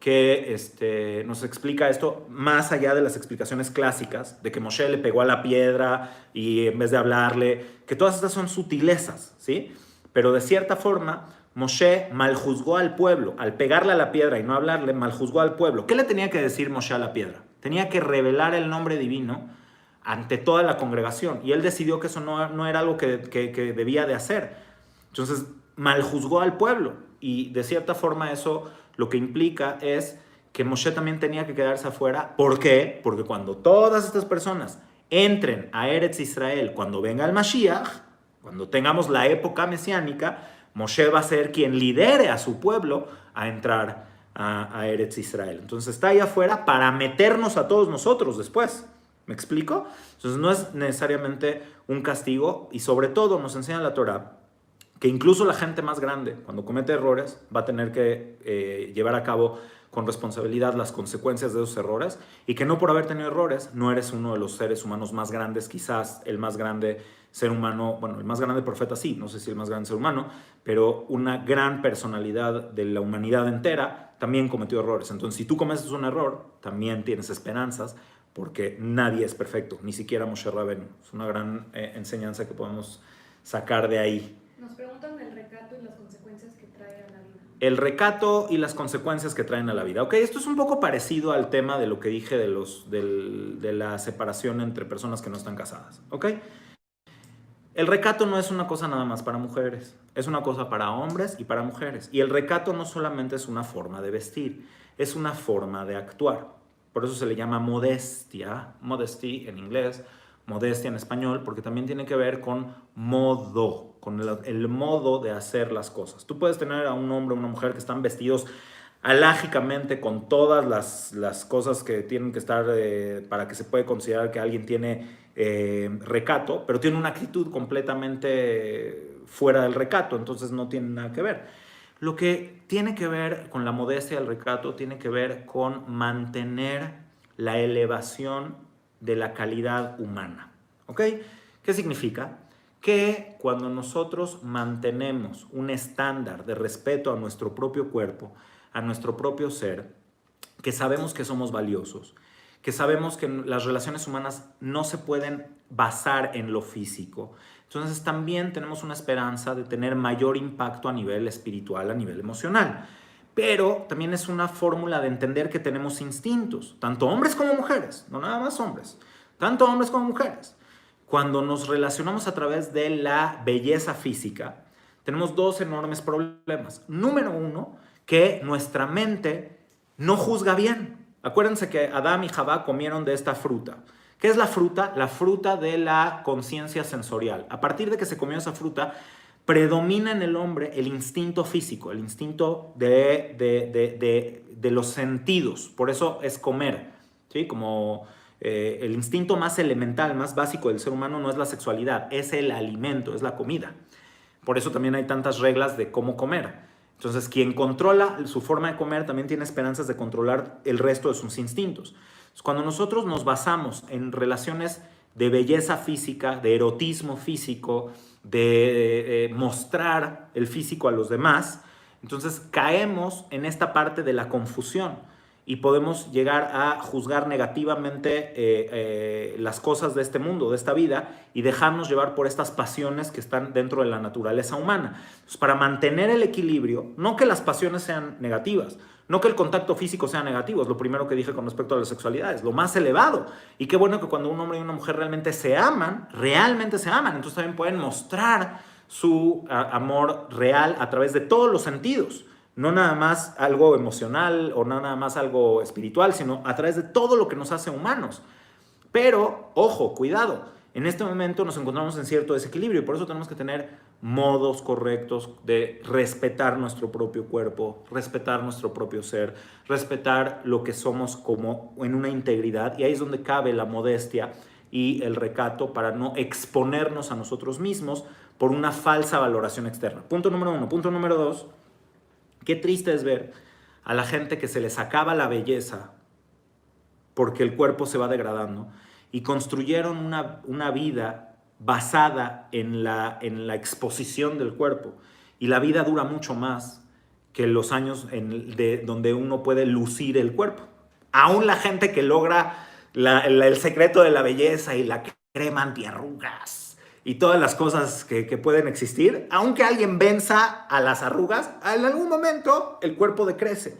que nos explica esto más allá de las explicaciones clásicas, de que Moshe le pegó a la piedra y en vez de hablarle, que todas estas son sutilezas, ¿sí? Pero de cierta forma, Moshe maljuzgó al pueblo. Al pegarle a la piedra y no hablarle, maljuzgó al pueblo. ¿Qué le tenía que decir Moshe a la piedra? Tenía que revelar el nombre divino ante toda la congregación. Y él decidió que eso no era algo que debía de hacer. Entonces, maljuzgó al pueblo. Y de cierta forma eso lo que implica es que Moshe también tenía que quedarse afuera. ¿Por qué? Porque cuando todas estas personas entren a Eretz Israel, cuando venga el Mashiach, cuando tengamos la época mesiánica, Moshe va a ser quien lidere a su pueblo a entrar a Eretz Israel. Entonces está ahí afuera para meternos a todos nosotros después. ¿Me explico? Entonces no es necesariamente un castigo y sobre todo nos enseña la Torá que incluso la gente más grande, cuando comete errores, va a tener que llevar a cabo con responsabilidad las consecuencias de esos errores y que no por haber tenido errores no eres uno de los seres humanos más grandes, quizás el más grande ser humano, bueno, el más grande profeta sí, no sé si el más grande ser humano, pero una gran personalidad de la humanidad entera también cometió errores. Entonces, si tú cometes un error, también tienes esperanzas porque nadie es perfecto, ni siquiera Moshe Rabenu. Es una gran enseñanza que podemos sacar de ahí. Nos preguntan del recato y las consecuencias que trae a la vida. El recato y las consecuencias que traen a la vida. Ok, esto es un poco parecido al tema de lo que dije de la separación entre personas que no están casadas. Ok. El recato no es una cosa nada más para mujeres, es una cosa para hombres y para mujeres. Y el recato no solamente es una forma de vestir, es una forma de actuar. Por eso se le llama modestia, modesty en inglés, modestia en español, porque también tiene que ver con modo, con el modo de hacer las cosas. Tú puedes tener a un hombre o una mujer que están vestidos alágicamente con todas las cosas que tienen que estar para que se puede considerar que alguien tiene recato, pero tiene una actitud completamente fuera del recato, entonces no tiene nada que ver. Lo que tiene que ver con la modestia y el recato tiene que ver con mantener la elevación de la calidad humana. ¿Ok? ¿Qué significa? Que cuando nosotros mantenemos un estándar de respeto a nuestro propio cuerpo, a nuestro propio ser, que sabemos que somos valiosos, que sabemos que las relaciones humanas no se pueden basar en lo físico, entonces también tenemos una esperanza de tener mayor impacto a nivel espiritual, a nivel emocional. Pero también es una fórmula de entender que tenemos instintos, tanto hombres como mujeres, no nada más hombres, tanto hombres como mujeres. Cuando nos relacionamos a través de la belleza física, tenemos dos enormes problemas. Número uno, que nuestra mente no juzga bien. Acuérdense que Adán y Jabá comieron de esta fruta. ¿Qué es la fruta? La fruta de la conciencia sensorial. A partir de que se comió esa fruta, predomina en el hombre el instinto físico, el instinto de los sentidos. Por eso es comer, ¿sí? Como el instinto más elemental, más básico del ser humano no es la sexualidad, es el alimento, es la comida. Por eso también hay tantas reglas de cómo comer. Entonces, quien controla su forma de comer también tiene esperanzas de controlar el resto de sus instintos. Entonces, cuando nosotros nos basamos en relaciones de belleza física, de erotismo físico, de mostrar el físico a los demás, entonces caemos en esta parte de la confusión y podemos llegar a juzgar negativamente las cosas de este mundo, de esta vida, y dejarnos llevar por estas pasiones que están dentro de la naturaleza humana. Entonces, para mantener el equilibrio, no que las pasiones sean negativas, no que el contacto físico sea negativo, es lo primero que dije con respecto a la sexualidad, es lo más elevado. Y qué bueno que cuando un hombre y una mujer realmente se aman, entonces también pueden mostrar su amor real a través de todos los sentidos. No nada más algo emocional o no nada más algo espiritual, sino a través de todo lo que nos hace humanos. Pero, ojo, cuidado, en este momento nos encontramos en cierto desequilibrio y por eso tenemos que tener modos correctos de respetar nuestro propio cuerpo, respetar nuestro propio ser, respetar lo que somos como en una integridad, y ahí es donde cabe la modestia y el recato para no exponernos a nosotros mismos por una falsa valoración externa. Punto número uno. Punto número dos, qué triste es ver a la gente que se les acaba la belleza porque el cuerpo se va degradando y construyeron una vida basada en la exposición del cuerpo. Y la vida dura mucho más que los años donde uno puede lucir el cuerpo. Aún la gente que logra el secreto de la belleza y la crema antiarrugas y todas las cosas que pueden existir, aunque alguien venza a las arrugas, en algún momento el cuerpo decrece.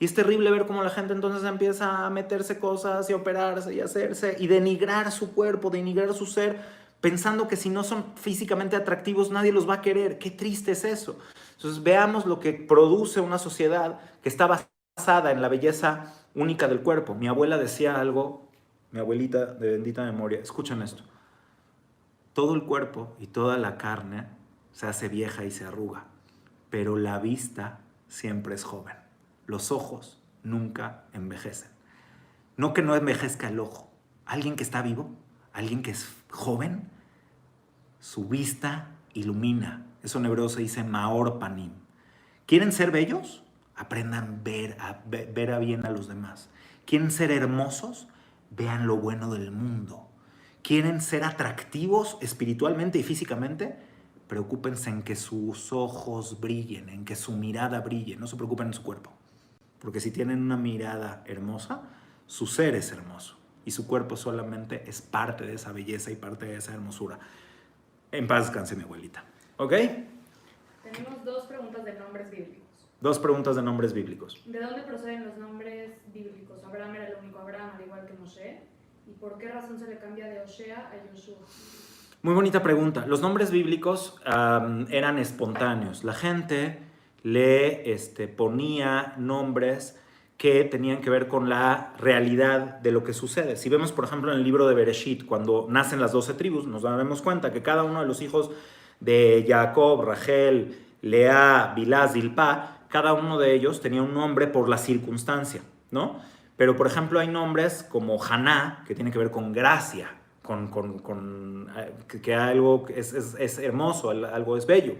Y es terrible ver cómo la gente entonces empieza a meterse cosas y operarse y hacerse y denigrar su cuerpo, denigrar su ser, pensando que si no son físicamente atractivos nadie los va a querer. Qué triste es eso. Entonces veamos lo que produce una sociedad que está basada en la belleza única del cuerpo. Mi abuela decía algo, mi abuelita de bendita memoria, escuchen esto. Todo el cuerpo y toda la carne se hace vieja y se arruga, pero la vista siempre es joven. Los ojos nunca envejecen. No que no envejezca el ojo. Alguien que está vivo, alguien que es joven, su vista ilumina. Eso en hebreo se dice maor panim. ¿Quieren ser bellos? Aprendan ver a bien a los demás. ¿Quieren ser hermosos? Vean lo bueno del mundo. ¿Quieren ser atractivos espiritualmente y físicamente? Preocúpense en que sus ojos brillen, en que su mirada brille. No se preocupen en su cuerpo. Porque si tienen una mirada hermosa, su ser es hermoso. Y su cuerpo solamente es parte de esa belleza y parte de esa hermosura. En paz descanse mi abuelita. ¿Ok? Tenemos dos preguntas de nombres bíblicos. Dos preguntas de nombres bíblicos. ¿De dónde proceden los nombres bíblicos? Abraham era el único Abraham, al igual que Moshe. ¿Y por qué razón se le cambia de Osea a Yoshua? Muy bonita pregunta. Los nombres bíblicos eran espontáneos. La gente le ponía nombres que tenían que ver con la realidad de lo que sucede. Si vemos, por ejemplo, en el libro de Bereshit, cuando nacen las 12 tribus, nos daremos cuenta que cada uno de los hijos de Jacob, Rachel, Lea, Bilhá, Zilpá, cada uno de ellos tenía un nombre por la circunstancia, ¿no? Pero, por ejemplo, hay nombres como Haná, que tiene que ver con gracia, que algo es hermoso, algo es bello.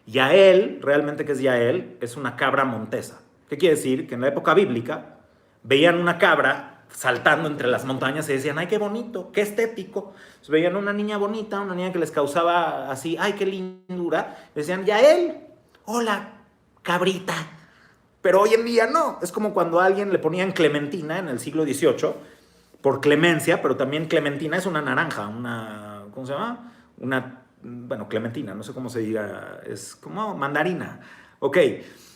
Yael, realmente que es Yael, es una cabra montesa. ¿Qué quiere decir? Que en la época bíblica veían una cabra saltando entre las montañas y decían, ay, qué bonito, qué estético. Entonces, veían una niña bonita, una niña que les causaba así, ay, qué lindura. Decían, Yael, hola, cabrita. Pero hoy en día no. Es como cuando a alguien le ponían Clementina en el siglo XVIII por clemencia, pero también Clementina es una naranja, una, ¿cómo se llama? Bueno, Clementina, no sé cómo se diga, es como mandarina. Ok,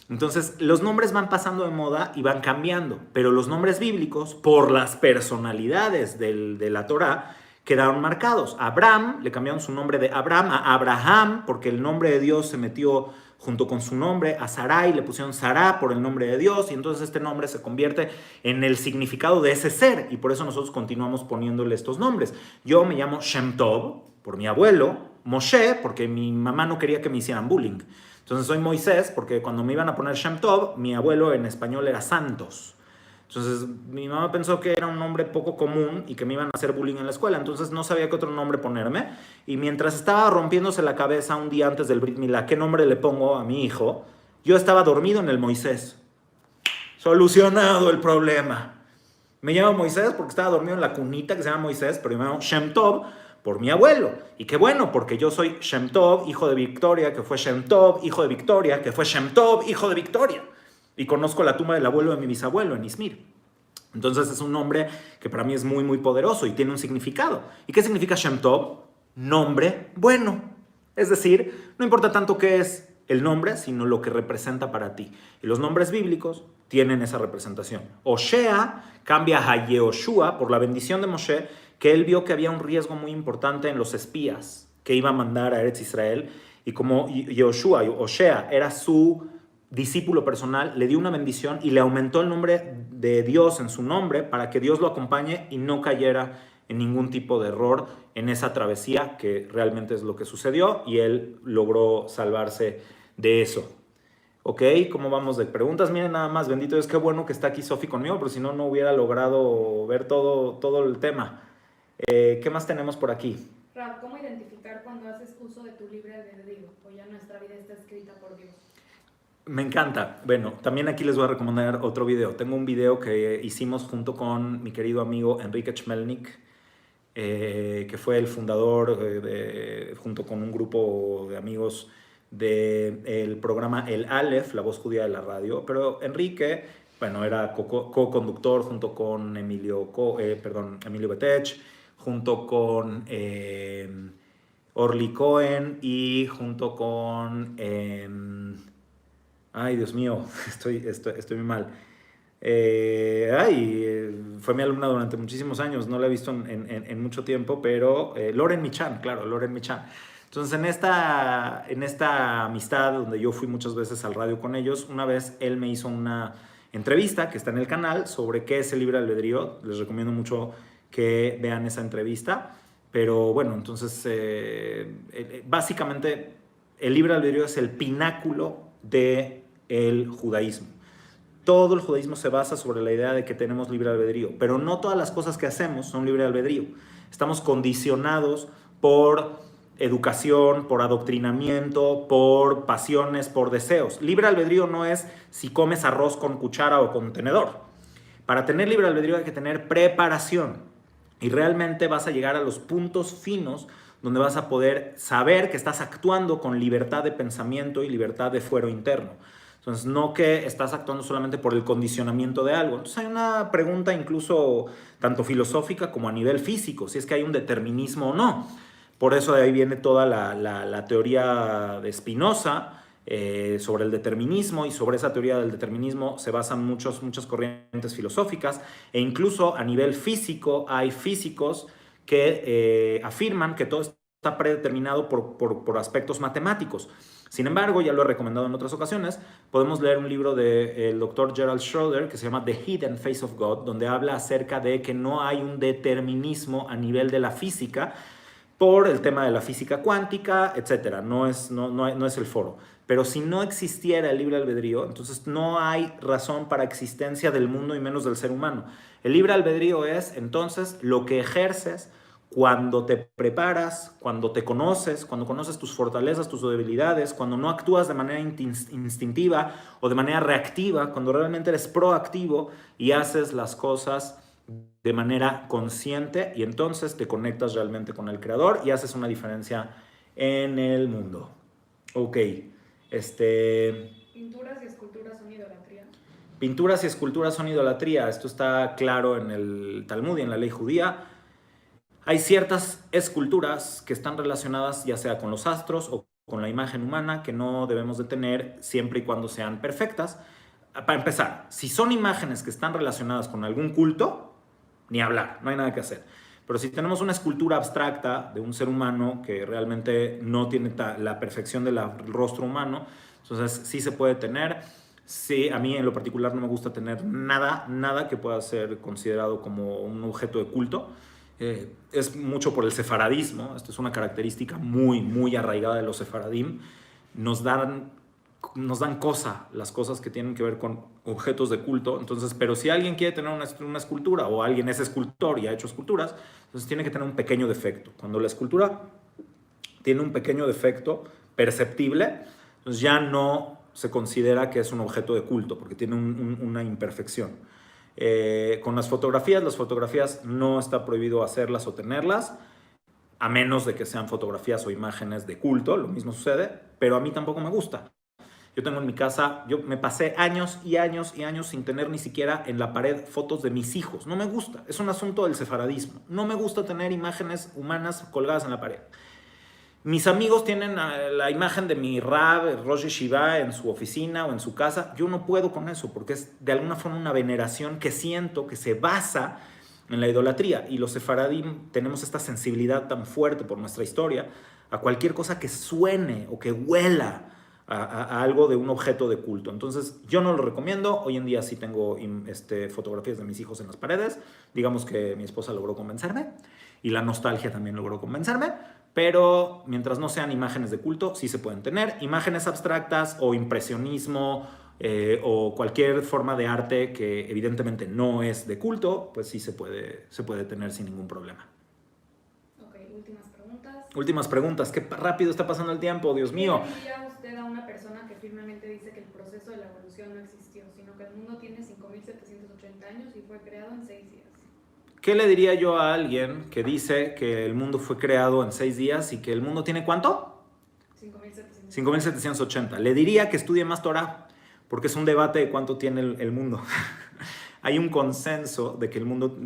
entonces los nombres van pasando de moda y van cambiando, pero los nombres bíblicos, por las personalidades de la Torá, quedaron marcados. A Abraham le cambiaron su nombre de Abraham a Abraham, porque el nombre de Dios se metió junto con su nombre. A Sarai le pusieron Sará por el nombre de Dios, y entonces este nombre se convierte en el significado de ese ser, y por eso nosotros continuamos poniéndole estos nombres. Yo me llamo Shem Tov, por mi abuelo, Moshe, porque mi mamá no quería que me hicieran bullying. Entonces soy Moisés, porque cuando me iban a poner Shem Tov, mi abuelo en español era Santos. Entonces mi mamá pensó que era un nombre poco común y que me iban a hacer bullying en la escuela, entonces no sabía qué otro nombre ponerme. Y mientras estaba rompiéndose la cabeza un día antes del Brit Milá, ¿qué nombre le pongo a mi hijo? Yo estaba dormido en el Moisés. Solucionado el problema. Me llamo Moisés porque estaba dormido en la cunita que se llama Moisés, pero me llamo Shem Tov por mi abuelo. Y qué bueno, porque yo soy Shem Tov, hijo de Victoria, que fue Shem Tov, hijo de Victoria, que fue Shem Tov, hijo de Victoria. Y conozco la tumba del abuelo de mi bisabuelo en Izmir. Entonces es un nombre que para mí es muy, muy poderoso y tiene un significado. ¿Y qué significa Shem Tov? Nombre bueno. Es decir, no importa tanto qué es el nombre, sino lo que representa para ti. Y los nombres bíblicos tienen esa representación. Oshea cambia a Yehoshua por la bendición de Moshe, que él vio que había un riesgo muy importante en los espías que iba a mandar a Eretz Israel. Y como Yehoshua, Oshea, era su discípulo personal, le dio una bendición y le aumentó el nombre de Dios en su nombre para que Dios lo acompañe y no cayera en ningún tipo de error en esa travesía, que realmente es lo que sucedió, y él logró salvarse de eso. ¿Ok? ¿Cómo vamos de preguntas? Miren nada más, bendito es, qué bueno que está aquí Sofi conmigo, porque si no, no hubiera logrado ver todo el tema. ¿Qué más tenemos por aquí? Rab, ¿cómo identificar cuando haces uso de tu libre albedrío o ya nuestra vida está escrita por Dios? Me encanta. Bueno, también aquí les voy a recomendar otro video. Tengo un video que hicimos junto con mi querido amigo Enrique Chmelnik, que fue el fundador, junto con un grupo de amigos del programa El Aleph, La Voz Judía de la Radio. Pero Enrique, bueno, era co-conductor junto con Emilio Betech, junto con Orly Cohen y junto con... ay, Dios mío, estoy muy mal. Fue mi alumna durante muchísimos años, no la he visto en mucho tiempo, pero Loren Michan, claro, Loren Michan. Entonces, en esta amistad donde yo fui muchas veces al radio con ellos, una vez él me hizo una entrevista que está en el canal sobre qué es el libre albedrío. Les recomiendo mucho que vean esa entrevista. Pero bueno, entonces, básicamente, el libre albedrío es el pináculo del judaísmo. Todo el judaísmo se basa sobre la idea de que tenemos libre albedrío, pero no todas las cosas que hacemos son libre albedrío. Estamos condicionados por educación, por adoctrinamiento, por pasiones, por deseos. Libre albedrío no es si comes arroz con cuchara o con tenedor. Para tener libre albedrío hay que tener preparación y realmente vas a llegar a los puntos finos donde vas a poder saber que estás actuando con libertad de pensamiento y libertad de fuero interno. Entonces, no que estás actuando solamente por el condicionamiento de algo. Entonces, hay una pregunta incluso tanto filosófica como a nivel físico, si es que hay un determinismo o no. Por eso de ahí viene toda la teoría de Spinoza sobre el determinismo, y sobre esa teoría del determinismo se basan muchas corrientes filosóficas, e incluso a nivel físico hay físicos que afirman que todo está predeterminado por aspectos matemáticos. Sin embargo, ya lo he recomendado en otras ocasiones, podemos leer un libro del doctor Gerald Schroeder que se llama The Hidden Face of God, donde habla acerca de que no hay un determinismo a nivel de la física por el tema de la física cuántica, etc. No es el foro. Pero si no existiera el libre albedrío, entonces no hay razón para existencia del mundo y menos del ser humano. El libre albedrío es entonces lo que ejerces cuando te preparas, cuando te conoces, cuando conoces tus fortalezas, tus debilidades, cuando no actúas de manera instintiva o de manera reactiva, cuando realmente eres proactivo y haces las cosas de manera consciente y entonces te conectas realmente con el creador y haces una diferencia en el mundo. Ok, ¿Pinturas y esculturas son idolatría? Pinturas y esculturas son idolatría. Esto está claro en el Talmud y en la ley judía. Hay ciertas esculturas que están relacionadas ya sea con los astros o con la imagen humana que no debemos de tener siempre y cuando sean perfectas. Para empezar, si son imágenes que están relacionadas con algún culto, ni hablar, no hay nada que hacer. Pero si tenemos una escultura abstracta de un ser humano que realmente no tiene la perfección del rostro humano, entonces sí se puede tener. Sí, a mí en lo particular no me gusta tener nada que pueda ser considerado como un objeto de culto. Es mucho por el sefaradismo. Esto es una característica muy arraigada de los sefaradim. Nos dan cosa las cosas que tienen que ver con objetos de culto. Entonces, pero si alguien quiere tener una escultura o alguien es escultor y ha hecho esculturas, entonces tiene que tener un pequeño defecto. Cuando la escultura tiene un pequeño defecto perceptible, entonces ya no se considera que es un objeto de culto porque tiene una imperfección. Con las fotografías no está prohibido hacerlas o tenerlas, a menos de que sean fotografías o imágenes de culto, lo mismo sucede, pero a mí tampoco me gusta. Yo tengo en mi casa, yo me pasé años y años sin tener ni siquiera en la pared fotos de mis hijos. No me gusta, es un asunto del sefaradismo. No me gusta tener imágenes humanas colgadas en la pared. Mis amigos tienen la imagen de mi Rab, Rosh Yeshiva, en su oficina o en su casa. Yo no puedo con eso porque es de alguna forma una veneración que siento que se basa en la idolatría. Y los sefaradim tenemos esta sensibilidad tan fuerte por nuestra historia a cualquier cosa que suene o que huela a algo de un objeto de culto. Entonces yo no lo recomiendo. Hoy en día sí tengo fotografías de mis hijos en las paredes. Digamos que mi esposa logró convencerme y la nostalgia también logró convencerme. Pero mientras no sean imágenes de culto, sí se pueden tener. Imágenes abstractas o impresionismo o cualquier forma de arte que evidentemente no es de culto, pues sí se puede tener sin ningún problema. Ok, últimas preguntas. Últimas preguntas. Qué rápido está pasando el tiempo, Dios mío. ¿Qué diría usted a una persona que firmemente dice que el proceso de la evolución no existió, sino que el mundo tiene 5.780 años y fue creado en 6 días? ¿Qué le diría yo a alguien que dice que el mundo fue creado en 6 días y que el mundo tiene ¿cuánto? 5.780. Le diría que estudie más Torah, porque es un debate de cuánto tiene el mundo. Hay un consenso de que el mundo,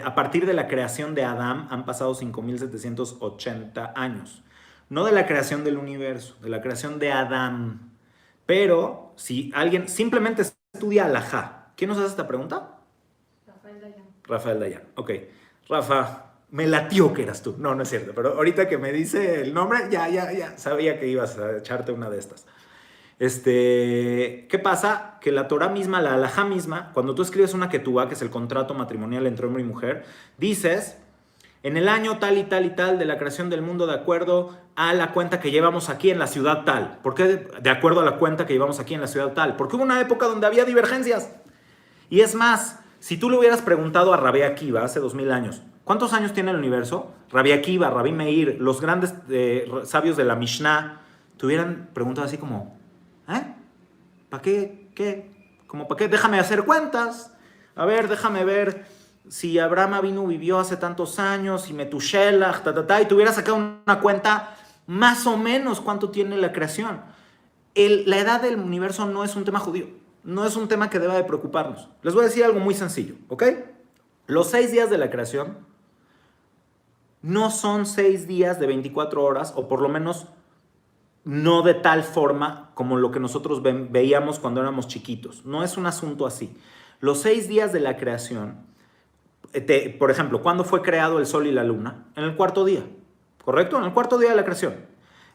a partir de la creación de Adán han pasado 5.780 años. No de la creación del universo, de la creación de Adán. Pero si alguien simplemente estudia alajá, ¿quién nos hace esta pregunta? Rafael Dayan. Ok. Rafa, me latió que eras tú. No, no es cierto. Pero ahorita que me dice el nombre, ya. Sabía que ibas a echarte una de estas. ¿Qué pasa? Que la Torah misma, la halajá misma, cuando tú escribes una ketubá, que es el contrato matrimonial entre hombre y mujer, dices, en el año tal y tal y tal de la creación del mundo, de acuerdo a la cuenta que llevamos aquí en la ciudad tal. ¿Por qué de acuerdo a la cuenta que llevamos aquí en la ciudad tal? Porque hubo una época donde había divergencias. Y es más, si tú le hubieras preguntado a Rabbi Akiva hace 2000 años, ¿cuántos años tiene el universo? Rabbi Akiva, Rabbi Meir, los grandes sabios de la Mishnah, te hubieran preguntado así como, ¿para qué? ¿Qué? ¿Cómo para qué? Déjame hacer cuentas. A ver, déjame ver si Abraham Avinu vivió hace tantos años y Metushelach, y te hubiera sacado una cuenta más o menos cuánto tiene la creación. La edad del universo no es un tema judío. No es un tema que deba de preocuparnos. Les voy a decir algo muy sencillo, ¿ok? Los 6 días de la creación no son 6 días de 24 horas, o por lo menos no de tal forma como lo que nosotros veíamos cuando éramos chiquitos. No es un asunto así. Los 6 días de la creación, por ejemplo, ¿cuándo fue creado el sol y la luna? En el 4.º día, ¿correcto? En el 4.º día de la creación.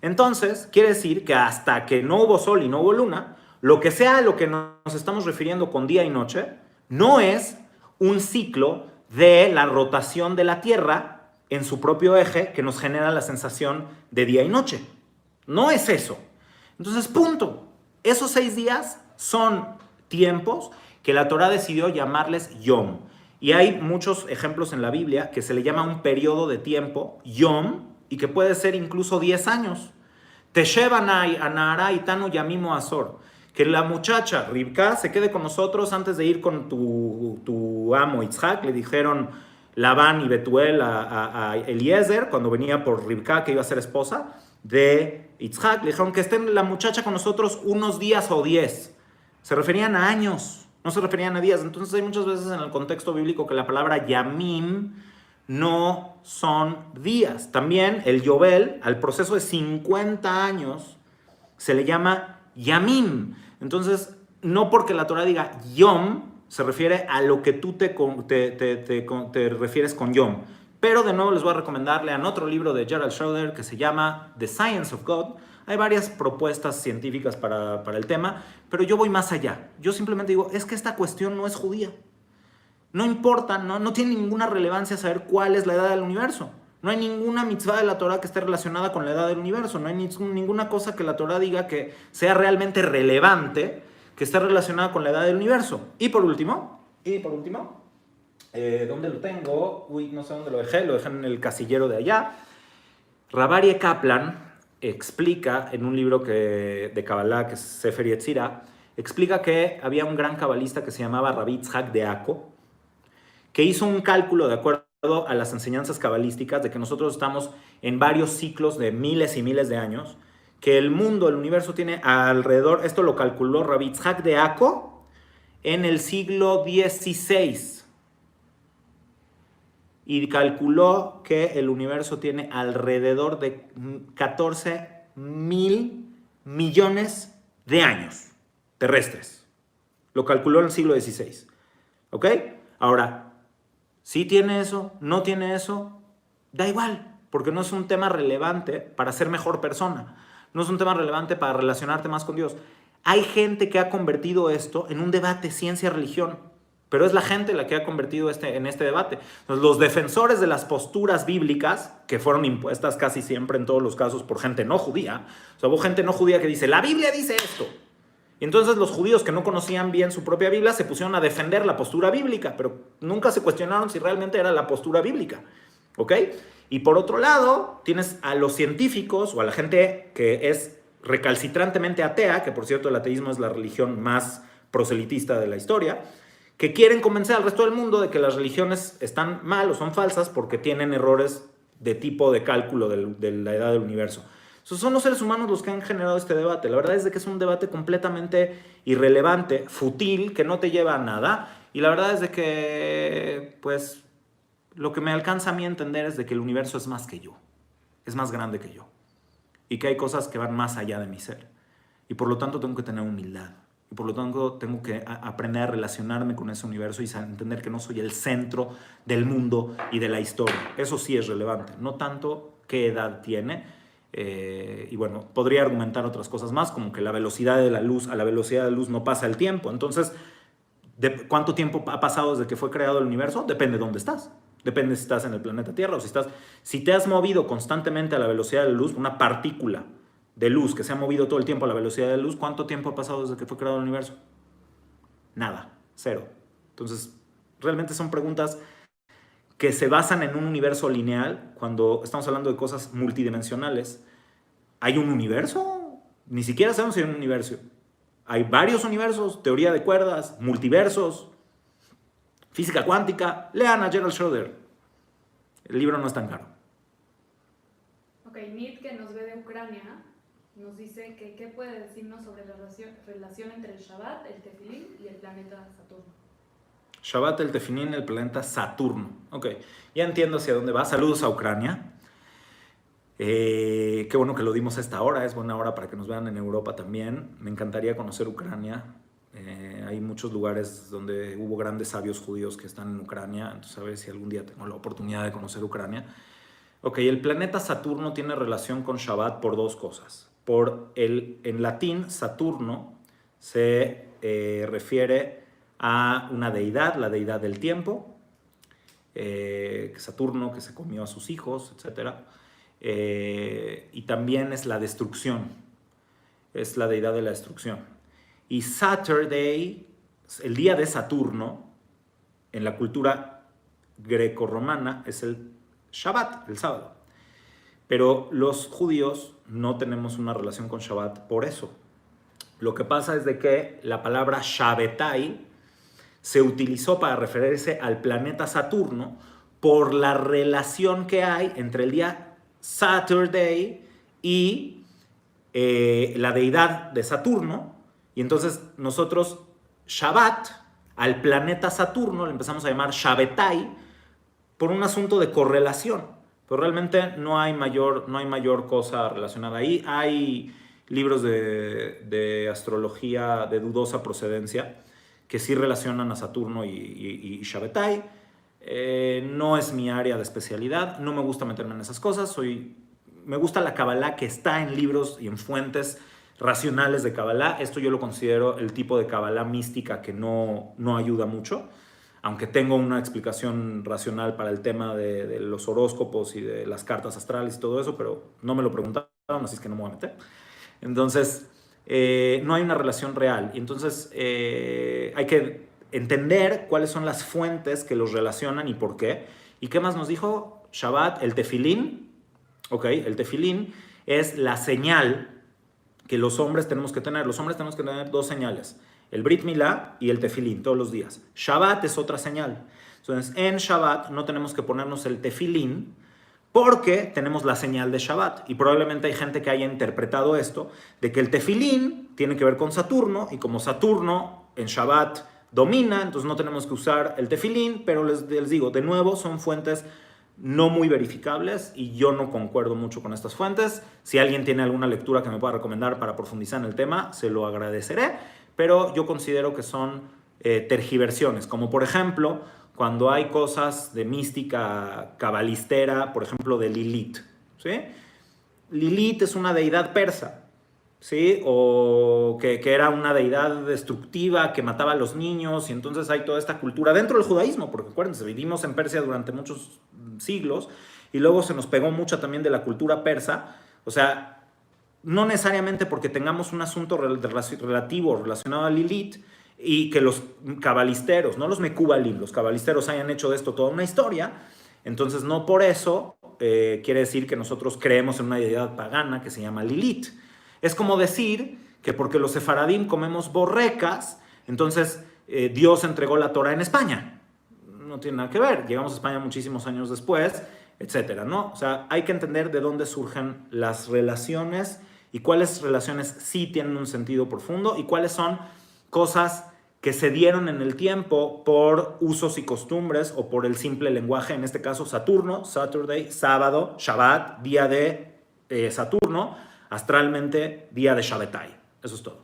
Entonces, quiere decir que hasta que no hubo sol y no hubo luna, lo que sea a lo que nos estamos refiriendo con día y noche, no es un ciclo de la rotación de la Tierra en su propio eje que nos genera la sensación de día y noche. No es eso. Entonces, punto. Esos 6 días son tiempos que la Torá decidió llamarles Yom. Y hay muchos ejemplos en la Biblia que se le llama un periodo de tiempo, Yom, y que puede ser incluso 10 años. Teshevanai, Anahara, Itanu, Yamimo, Azor. Que la muchacha Ribka se quede con nosotros antes de ir con tu amo Itzhak. Le dijeron Labán y Betuel a Eliezer cuando venía por Ribka, que iba a ser esposa de Itzhak. Le dijeron que esté la muchacha con nosotros unos días o 10. Se referían a años, no se referían a días. Entonces hay muchas veces en el contexto bíblico que la palabra Yamim no son días. También el Yobel, al proceso de 50 años, se le llama Yamim. Entonces, no porque la Torah diga Yom, se refiere a lo que tú te refieres con Yom. Pero de nuevo les voy a recomendar, lean otro libro de Gerald Schroeder que se llama The Science of God. Hay varias propuestas científicas para el tema, pero yo voy más allá. Yo simplemente digo, es que esta cuestión no es judía. No importa, no tiene ninguna relevancia saber cuál es la edad del universo. No hay ninguna mitzvah de la Torah que esté relacionada con la edad del universo. No hay ninguna cosa que la Torah diga que sea realmente relevante, que esté relacionada con la edad del universo. Y por último, ¿dónde lo tengo? Uy, no sé dónde lo dejé en el casillero de allá. Rav Aryeh Kaplan explica en un libro de Kabbalah, que es Sefer Yetzirah, explica que había un gran cabalista que se llamaba Rabbi Yitzhak de Akko, que hizo un cálculo de acuerdo a las enseñanzas cabalísticas de que nosotros estamos en varios ciclos de miles y miles de años, que el mundo, el universo tiene alrededor, esto lo calculó Rabbi Yitzhak de Akko en el siglo XVI, y calculó que el universo tiene alrededor de 14.000 millones de años terrestres. Lo calculó en el siglo XVI. ¿Ok? Ahora, si tiene eso, no tiene eso, da igual, porque no es un tema relevante para ser mejor persona. No es un tema relevante para relacionarte más con Dios. Hay gente que ha convertido esto en un debate ciencia-religión, pero es la gente la que ha convertido en este debate. Entonces, los defensores de las posturas bíblicas, que fueron impuestas casi siempre en todos los casos por gente no judía, o sea, hubo gente no judía que dice, la Biblia dice esto. Y entonces los judíos que no conocían bien su propia Biblia se pusieron a defender la postura bíblica, pero nunca se cuestionaron si realmente era la postura bíblica. ¿Ok? Y por otro lado, tienes a los científicos o a la gente que es recalcitrantemente atea, que por cierto el ateísmo es la religión más proselitista de la historia, que quieren convencer al resto del mundo de que las religiones están mal o son falsas porque tienen errores de tipo de cálculo de la edad del universo. Son los seres humanos los que han generado este debate. La verdad es de que es un debate completamente irrelevante, fútil, que no te lleva a nada. Y la verdad es de que, pues, lo que me alcanza a mí a entender es de que el universo es más que yo. Es más grande que yo. Y que hay cosas que van más allá de mi ser. Y por lo tanto tengo que tener humildad. Y por lo tanto tengo que aprender a relacionarme con ese universo y entender que no soy el centro del mundo y de la historia. Eso sí es relevante. No tanto qué edad tiene. Y bueno, podría argumentar otras cosas más, como que la velocidad de la luz, a la velocidad de la luz no pasa el tiempo. Entonces, ¿cuánto tiempo ha pasado desde que fue creado el universo? Depende de dónde estás. Depende si estás en el planeta Tierra o si te has movido constantemente a la velocidad de la luz, una partícula de luz que se ha movido todo el tiempo a la velocidad de la luz, ¿cuánto tiempo ha pasado desde que fue creado el universo? Nada, cero. Entonces, realmente son preguntas que se basan en un universo lineal. Cuando estamos hablando de cosas multidimensionales, ¿hay un universo? Ni siquiera sabemos si hay un universo. Hay varios universos, teoría de cuerdas, multiversos, física cuántica. Lean a Gerald Schroeder. El libro no es tan caro. Ok, Nit, que nos ve de Ucrania, nos dice que qué puede decirnos sobre la relación entre el Shabbat, el Tefilín y el planeta Saturno. Shabbat, el Tefilín, el planeta Saturno. Ok, ya entiendo hacia dónde va. Saludos a Ucrania. Qué bueno que lo dimos a esta hora. Es buena hora para que nos vean en Europa también. Me encantaría conocer Ucrania. Hay muchos lugares donde hubo grandes sabios judíos que están en Ucrania. Entonces, a ver si algún día tengo la oportunidad de conocer Ucrania. Ok, el planeta Saturno tiene relación con Shabbat por dos cosas. En latín, Saturno se refiere a una deidad, la deidad del tiempo, Saturno que se comió a sus hijos, etc. Y también es la destrucción, es la deidad de la destrucción. Y Saturday, el día de Saturno, en la cultura grecorromana, es el Shabbat, el sábado. Pero los judíos no tenemos una relación con Shabbat por eso. Lo que pasa es de que la palabra Shabbatai se utilizó para referirse al planeta Saturno por la relación que hay entre el día Saturday y la deidad de Saturno. Y entonces nosotros Shabbat, al planeta Saturno, le empezamos a llamar Shabbatai por un asunto de correlación. Pero realmente no hay mayor cosa relacionada ahí. Hay libros de astrología de dudosa procedencia que sí relacionan a Saturno y Shabbatai. No es mi área de especialidad, no me gusta meterme en esas cosas. Me gusta la Kabbalah que está en libros y en fuentes racionales de Kabbalah. Esto yo lo considero el tipo de Kabbalah mística que no ayuda mucho, aunque tengo una explicación racional para el tema de los horóscopos y de las cartas astrales y todo eso, pero no me lo preguntaron, así es que no me voy a meter. Entonces, no hay una relación real. Y entonces hay que entender cuáles son las fuentes que los relacionan y por qué. ¿Y qué más nos dijo? Shabbat, el tefilín. Ok, el tefilín es la señal que los hombres tenemos que tener. Los hombres tenemos que tener dos señales: el Brit Milá y el tefilín todos los días. Shabbat es otra señal. Entonces, en Shabbat no tenemos que ponernos el tefilín porque tenemos la señal de Shabbat. Y probablemente hay gente que haya interpretado esto, de que el tefilín tiene que ver con Saturno, y como Saturno en Shabbat domina, entonces no tenemos que usar el tefilín, pero les digo, de nuevo, son fuentes no muy verificables y yo no concuerdo mucho con estas fuentes. Si alguien tiene alguna lectura que me pueda recomendar para profundizar en el tema, se lo agradeceré, pero yo considero que son tergiversiones, como por ejemplo cuando hay cosas de mística cabalistera, por ejemplo de Lilith, ¿sí? Lilith es una deidad persa, ¿sí? O que era una deidad destructiva que mataba a los niños, y entonces hay toda esta cultura dentro del judaísmo, porque acuérdense, vivimos en Persia durante muchos siglos y luego se nos pegó mucha también de la cultura persa. O sea, no necesariamente porque tengamos un asunto relativo relacionado a Lilith y que los cabalisteros, no los mekubalim, los cabalisteros hayan hecho de esto toda una historia, entonces no por eso quiere decir que nosotros creemos en una deidad pagana que se llama Lilith. Es como decir que porque los sefaradim comemos borrecas, entonces Dios entregó la Torah en España. No tiene nada que ver. Llegamos a España muchísimos años después, etcétera, ¿no? O sea, hay que entender de dónde surgen las relaciones y cuáles relaciones sí tienen un sentido profundo y cuáles son cosas que se dieron en el tiempo por usos y costumbres o por el simple lenguaje, en este caso Saturno, Saturday, sábado, Shabbat, día de Saturno, astralmente día de Shabbatai. Eso es todo.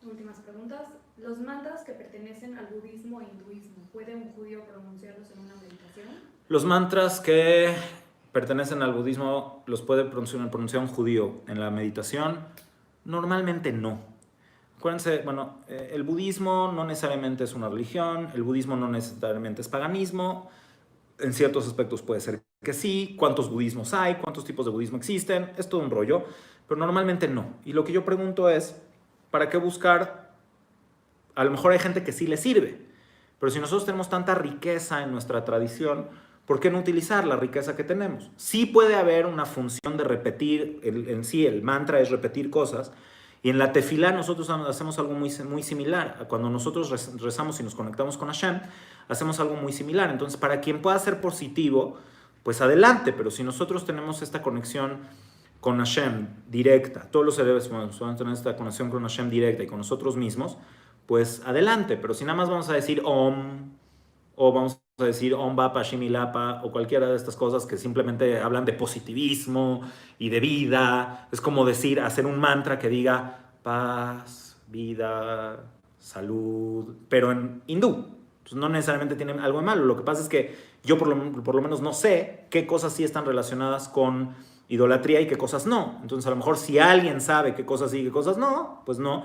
Últimas preguntas. Los mantras que pertenecen al budismo e hinduismo, ¿puede un judío pronunciarlos en una meditación? Los mantras que pertenecen al budismo los puede pronunciar un judío en la meditación. Normalmente no. Acuérdense, bueno, el budismo no necesariamente es una religión, el budismo no necesariamente es paganismo. En ciertos aspectos puede ser que sí. ¿Cuántos budismos hay? ¿Cuántos tipos de budismo existen? Es todo un rollo, pero normalmente no. Y lo que yo pregunto es, ¿para qué buscar? A lo mejor hay gente que sí le sirve, pero si nosotros tenemos tanta riqueza en nuestra tradición, ¿por qué no utilizar la riqueza que tenemos? Sí puede haber una función de repetir, en sí el mantra es repetir cosas, y en la tefilá nosotros hacemos algo muy, muy similar. Cuando nosotros rezamos y nos conectamos con Hashem, hacemos algo muy similar. Entonces, para quien pueda ser positivo, pues adelante, pero si nosotros tenemos esta conexión con Hashem directa, todos los seres humanos van a tener esta conexión con Hashem directa y con nosotros mismos, pues adelante. Pero si nada más vamos a decir Om, o vamos a decir Om Bapa Shimilapa, o cualquiera de estas cosas que simplemente hablan de positivismo y de vida, es como decir, hacer un mantra que diga paz, vida, salud, pero en hindú. Pues no necesariamente tiene algo de malo. Lo que pasa es que yo por lo menos no sé qué cosas sí están relacionadas con idolatría y qué cosas no. Entonces a lo mejor si alguien sabe qué cosas sí y qué cosas no, pues no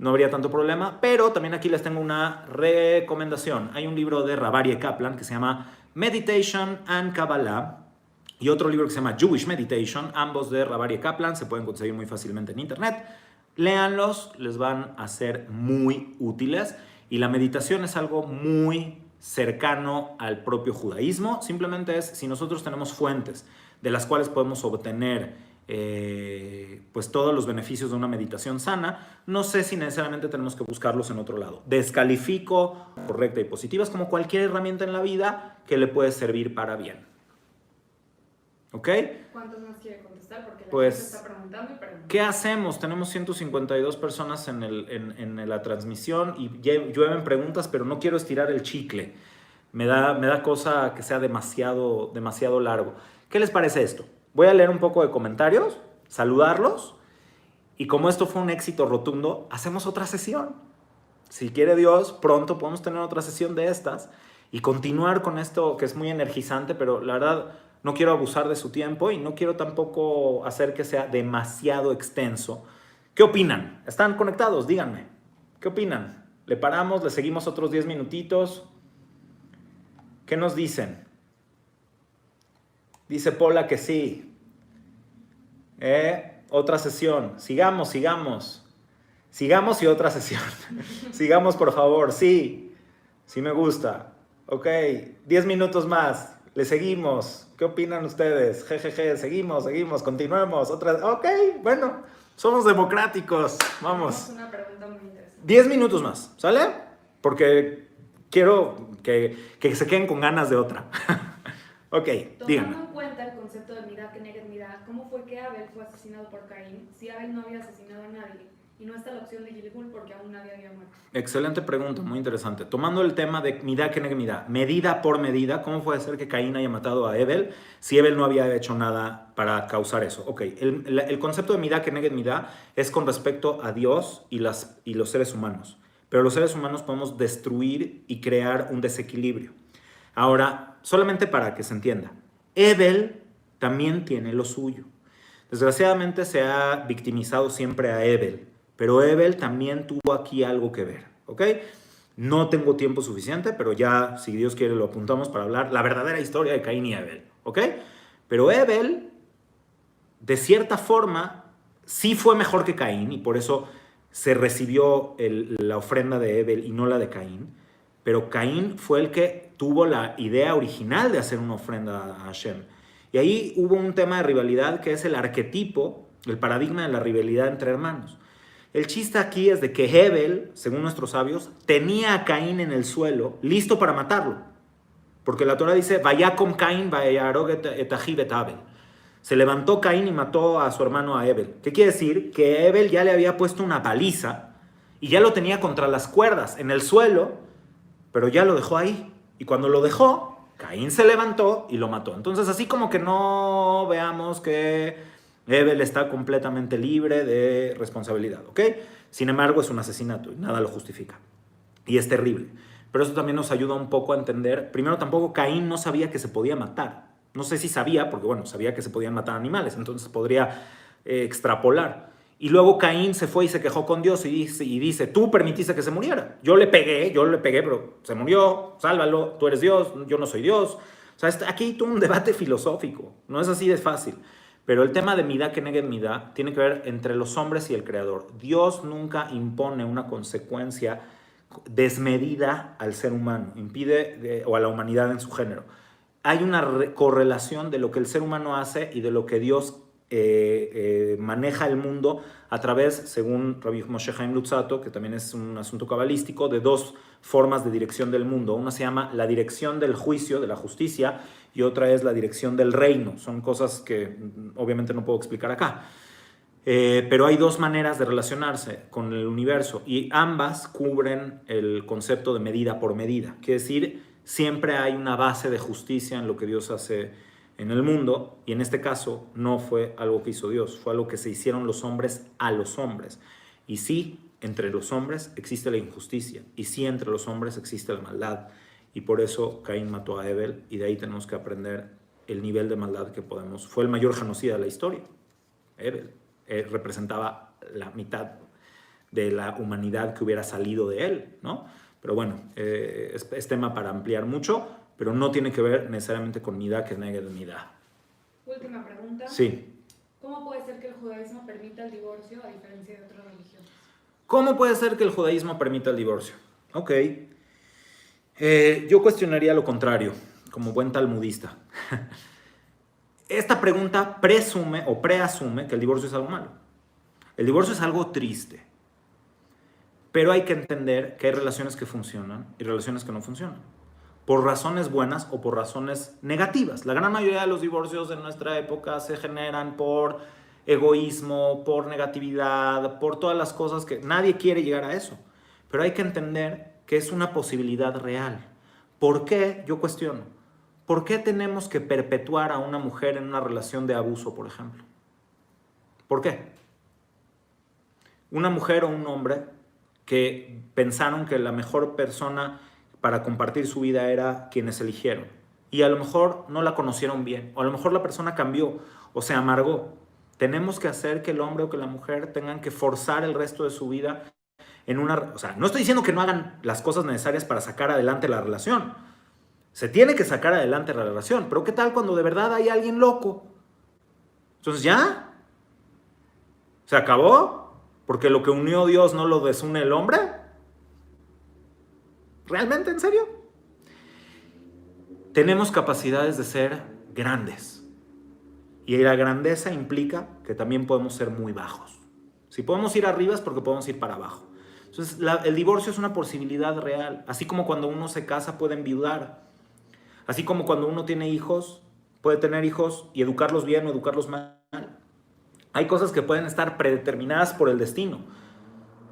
habría tanto problema. Pero también aquí les tengo una recomendación. Hay un libro de Rabbi Kaplan que se llama Meditation and Kabbalah y otro libro que se llama Jewish Meditation, ambos de Rabbi Kaplan, se pueden conseguir muy fácilmente en internet. Léanlos, les van a ser muy útiles. Y la meditación es algo muy cercano al propio judaísmo. Simplemente es si nosotros tenemos fuentes de las cuales podemos obtener pues todos los beneficios de una meditación sana, no sé si necesariamente tenemos que buscarlos en otro lado. Descalifico correcta y positiva, es como cualquier herramienta en la vida que le puede servir para bien. ¿Ok? ¿Cuántos más quiere contestar? Porque la Pues, gente está preguntando y preguntando. ¿qué hacemos? Tenemos 152 personas en la transmisión y llueven preguntas, pero no quiero estirar el chicle. Me da cosa que sea demasiado largo. ¿Qué les parece esto? Voy a leer un poco de comentarios, saludarlos, y como esto fue un éxito rotundo, hacemos otra sesión. Si quiere Dios, pronto podemos tener otra sesión de estas y continuar con esto que es muy energizante, pero la verdad no quiero abusar de su tiempo y no quiero tampoco hacer que sea demasiado extenso. ¿Qué opinan? ¿Están conectados? Díganme. ¿Qué opinan? ¿Le paramos? ¿Le seguimos otros 10 minutitos? ¿Qué nos dicen? Dice Paula que sí. Otra sesión. Sigamos. Sigamos y otra sesión. Sigamos, por favor. Sí. Sí me gusta. Ok. 10 minutos más. Le seguimos. ¿Qué opinan ustedes? Jejeje. Seguimos. Continuemos. Otra. Ok. Bueno. Somos democráticos. Vamos. Tenemos una pregunta muy interesante. 10 minutos más. ¿Sale? Porque quiero que se queden con ganas de otra. Ok, díganme. Tomando en cuenta el concepto de Midá Keneged Midá, ¿cómo fue que Abel fue asesinado por Caín si Abel no había asesinado a nadie? Y no está la opción de Gilgul porque aún nadie había muerto. Excelente pregunta, muy interesante. Tomando el tema de Midá Keneged Midá, medida por medida, ¿cómo puede ser que Caín haya matado a Abel si Abel no había hecho nada para causar eso? Ok, el concepto de Midá Keneged Midá es con respecto a Dios y los seres humanos. Pero los seres humanos podemos destruir y crear un desequilibrio. Ahora, solamente para que se entienda, Abel también tiene lo suyo. Desgraciadamente se ha victimizado siempre a Abel, pero Abel también tuvo aquí algo que ver, ¿ok? No tengo tiempo suficiente, pero ya, si Dios quiere, lo apuntamos para hablar la verdadera historia de Caín y Abel, ¿ok? Pero Abel, de cierta forma, sí fue mejor que Caín y por eso se recibió la ofrenda de Abel y no la de Caín. Pero Caín fue el que tuvo la idea original de hacer una ofrenda a Hashem. Y ahí hubo un tema de rivalidad que es el arquetipo, el paradigma de la rivalidad entre hermanos. El chiste aquí es de que Abel, según nuestros sabios, tenía a Caín en el suelo, listo para matarlo. Porque la Torah dice, Vayakom Caín, vayarog et ahiv et Abel. Se levantó Caín y mató a su hermano a Abel. ¿Qué quiere decir? Que Abel ya le había puesto una paliza y ya lo tenía contra las cuerdas, en el suelo, pero ya lo dejó ahí. Y cuando lo dejó, Caín se levantó y lo mató. Entonces, así como que no veamos que Abel está completamente libre de responsabilidad, ¿ok? Sin embargo, es un asesinato y nada lo justifica. Y es terrible. Pero eso también nos ayuda un poco a entender. Primero, tampoco Caín no sabía que se podía matar. No sé si sabía, porque bueno, sabía que se podían matar animales, entonces podría extrapolar. Y luego Caín se fue y se quejó con Dios y dice, tú permitiste que se muriera. Yo le pegué, pero se murió, sálvalo, tú eres Dios, yo no soy Dios. O sea, aquí hay todo un debate filosófico, no es así de fácil. Pero el tema de Midá Keneged Midá tiene que ver entre los hombres y el Creador. Dios nunca impone una consecuencia desmedida al ser humano, o a la humanidad en su género. Hay una correlación de lo que el ser humano hace y de lo que Dios maneja el mundo a través, según Rabbi Moshe Chaim Luzzatto, que también es un asunto cabalístico, de dos formas de dirección del mundo. Una se llama la dirección del juicio, de la justicia, y otra es la dirección del reino. Son cosas que obviamente no puedo explicar acá. Pero hay dos maneras de relacionarse con el universo y ambas cubren el concepto de medida por medida. Quiere decir, siempre hay una base de justicia en lo que Dios hace en el mundo, y en este caso no fue algo que hizo Dios, fue algo que se hicieron los hombres a los hombres. Y sí, entre los hombres existe la injusticia y sí entre los hombres existe la maldad. Y por eso Caín mató a Abel y de ahí tenemos que aprender el nivel de maldad que podemos. Fue el mayor genocida de la historia. Abel representaba la mitad de la humanidad que hubiera salido de él, ¿no? Pero bueno, es tema para ampliar mucho, pero no tiene que ver necesariamente con Nidá, que es Neged Nidá. Última pregunta. Sí. ¿Cómo puede ser que el judaísmo permita el divorcio a diferencia de otras religiones? ¿Cómo puede ser que el judaísmo permita el divorcio? Ok. Yo cuestionaría lo contrario, como buen talmudista. Esta pregunta presume o preasume que el divorcio es algo malo. El divorcio es algo triste. Pero hay que entender que hay relaciones que funcionan y relaciones que no funcionan. Por razones buenas o por razones negativas. La gran mayoría de los divorcios en nuestra época se generan por egoísmo, por negatividad, por todas las cosas que nadie quiere llegar a eso. Pero hay que entender que es una posibilidad real. ¿Por qué? Yo cuestiono. ¿Por qué tenemos que perpetuar a una mujer en una relación de abuso, por ejemplo? ¿Por qué? Una mujer o un hombre que pensaron que la mejor persona para compartir su vida era quienes eligieron. Y a lo mejor no la conocieron bien, o a lo mejor la persona cambió o se amargó. Tenemos que hacer que el hombre o que la mujer tengan que forzar el resto de su vida en una... O sea, no estoy diciendo que no hagan las cosas necesarias para sacar adelante la relación. Se tiene que sacar adelante la relación, pero ¿qué tal cuando de verdad hay alguien loco? Entonces, ¿ya? ¿Se acabó? ¿Porque lo que unió Dios no lo desune el hombre? ¿Realmente? ¿En serio? Tenemos capacidades de ser grandes. Y la grandeza implica que también podemos ser muy bajos. Si podemos ir arriba es porque podemos ir para abajo. Entonces, el divorcio es una posibilidad real. Así como cuando uno se casa puede enviudar. Así como cuando uno tiene hijos, puede tener hijos y educarlos bien o educarlos mal. Hay cosas que pueden estar predeterminadas por el destino.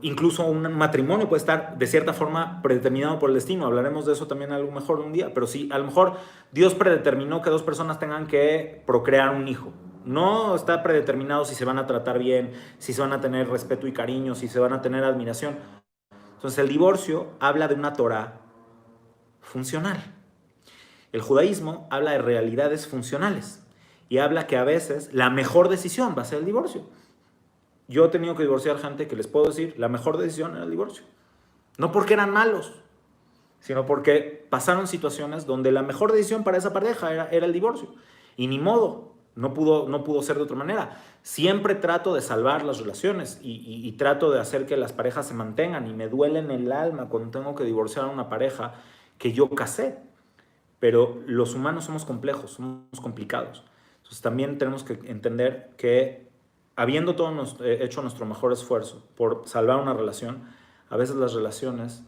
Incluso un matrimonio puede estar de cierta forma predeterminado por el destino. Hablaremos de eso también a lo mejor un día. Pero sí, a lo mejor Dios predeterminó que dos personas tengan que procrear un hijo. No está predeterminado si se van a tratar bien, si se van a tener respeto y cariño, si se van a tener admiración. Entonces el divorcio habla de una Torah funcional. El judaísmo habla de realidades funcionales y habla que a veces la mejor decisión va a ser el divorcio. Yo he tenido que divorciar gente que les puedo decir, la mejor decisión era el divorcio. No porque eran malos, sino porque pasaron situaciones donde la mejor decisión para esa pareja era el divorcio. Y ni modo, no pudo ser de otra manera. Siempre trato de salvar las relaciones y trato de hacer que las parejas se mantengan. Y me duele en el alma cuando tengo que divorciar a una pareja que yo casé. Pero los humanos somos complejos, somos complicados. Entonces también tenemos que entender que habiendo todos hecho nuestro mejor esfuerzo por salvar una relación, a veces las relaciones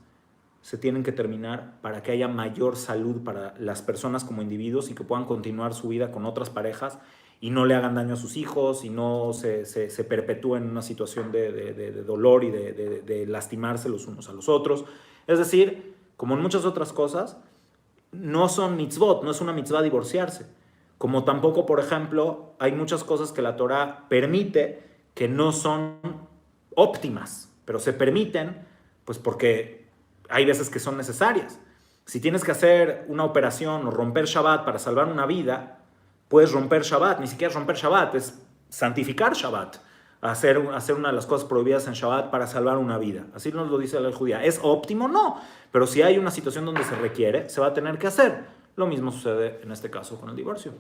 se tienen que terminar para que haya mayor salud para las personas como individuos y que puedan continuar su vida con otras parejas y no le hagan daño a sus hijos y no se perpetúen en una situación de dolor y de lastimarse los unos a los otros. Es decir, como en muchas otras cosas, no son mitzvot, no es una mitzvah divorciarse. Como tampoco, por ejemplo, hay muchas cosas que la Torah permite que no son óptimas, pero se permiten pues porque hay veces que son necesarias. Si tienes que hacer una operación o romper Shabbat para salvar una vida, puedes romper Shabbat, ni siquiera romper Shabbat, es santificar Shabbat. Hacer una de las cosas prohibidas en Shabbat para salvar una vida. Así nos lo dice la ley judía. ¿Es óptimo? No. Pero si hay una situación donde se requiere, se va a tener que hacer. Lo mismo sucede en este caso con el divorcio.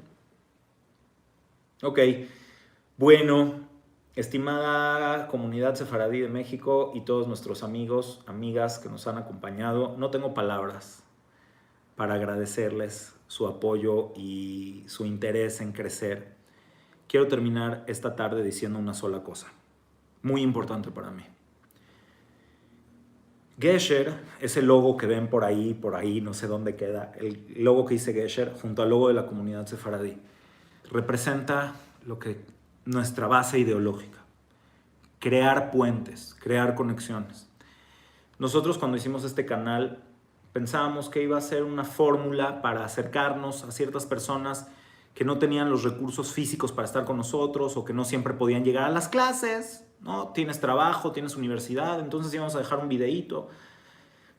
Ok. Bueno, estimada comunidad sefaradí de México y todos nuestros amigos, amigas que nos han acompañado, no tengo palabras para agradecerles su apoyo y su interés en crecer. Quiero terminar esta tarde diciendo una sola cosa, muy importante para mí. Gesher, ese logo que ven por ahí, no sé dónde queda, el logo que dice Gesher junto al logo de la comunidad sefaradí, representa lo que nuestra base ideológica, crear puentes, crear conexiones. Nosotros cuando hicimos este canal pensábamos que iba a ser una fórmula para acercarnos a ciertas personas que no tenían los recursos físicos para estar con nosotros o que no siempre podían llegar a las clases, ¿no? Tienes trabajo, tienes universidad, entonces íbamos a dejar un videíto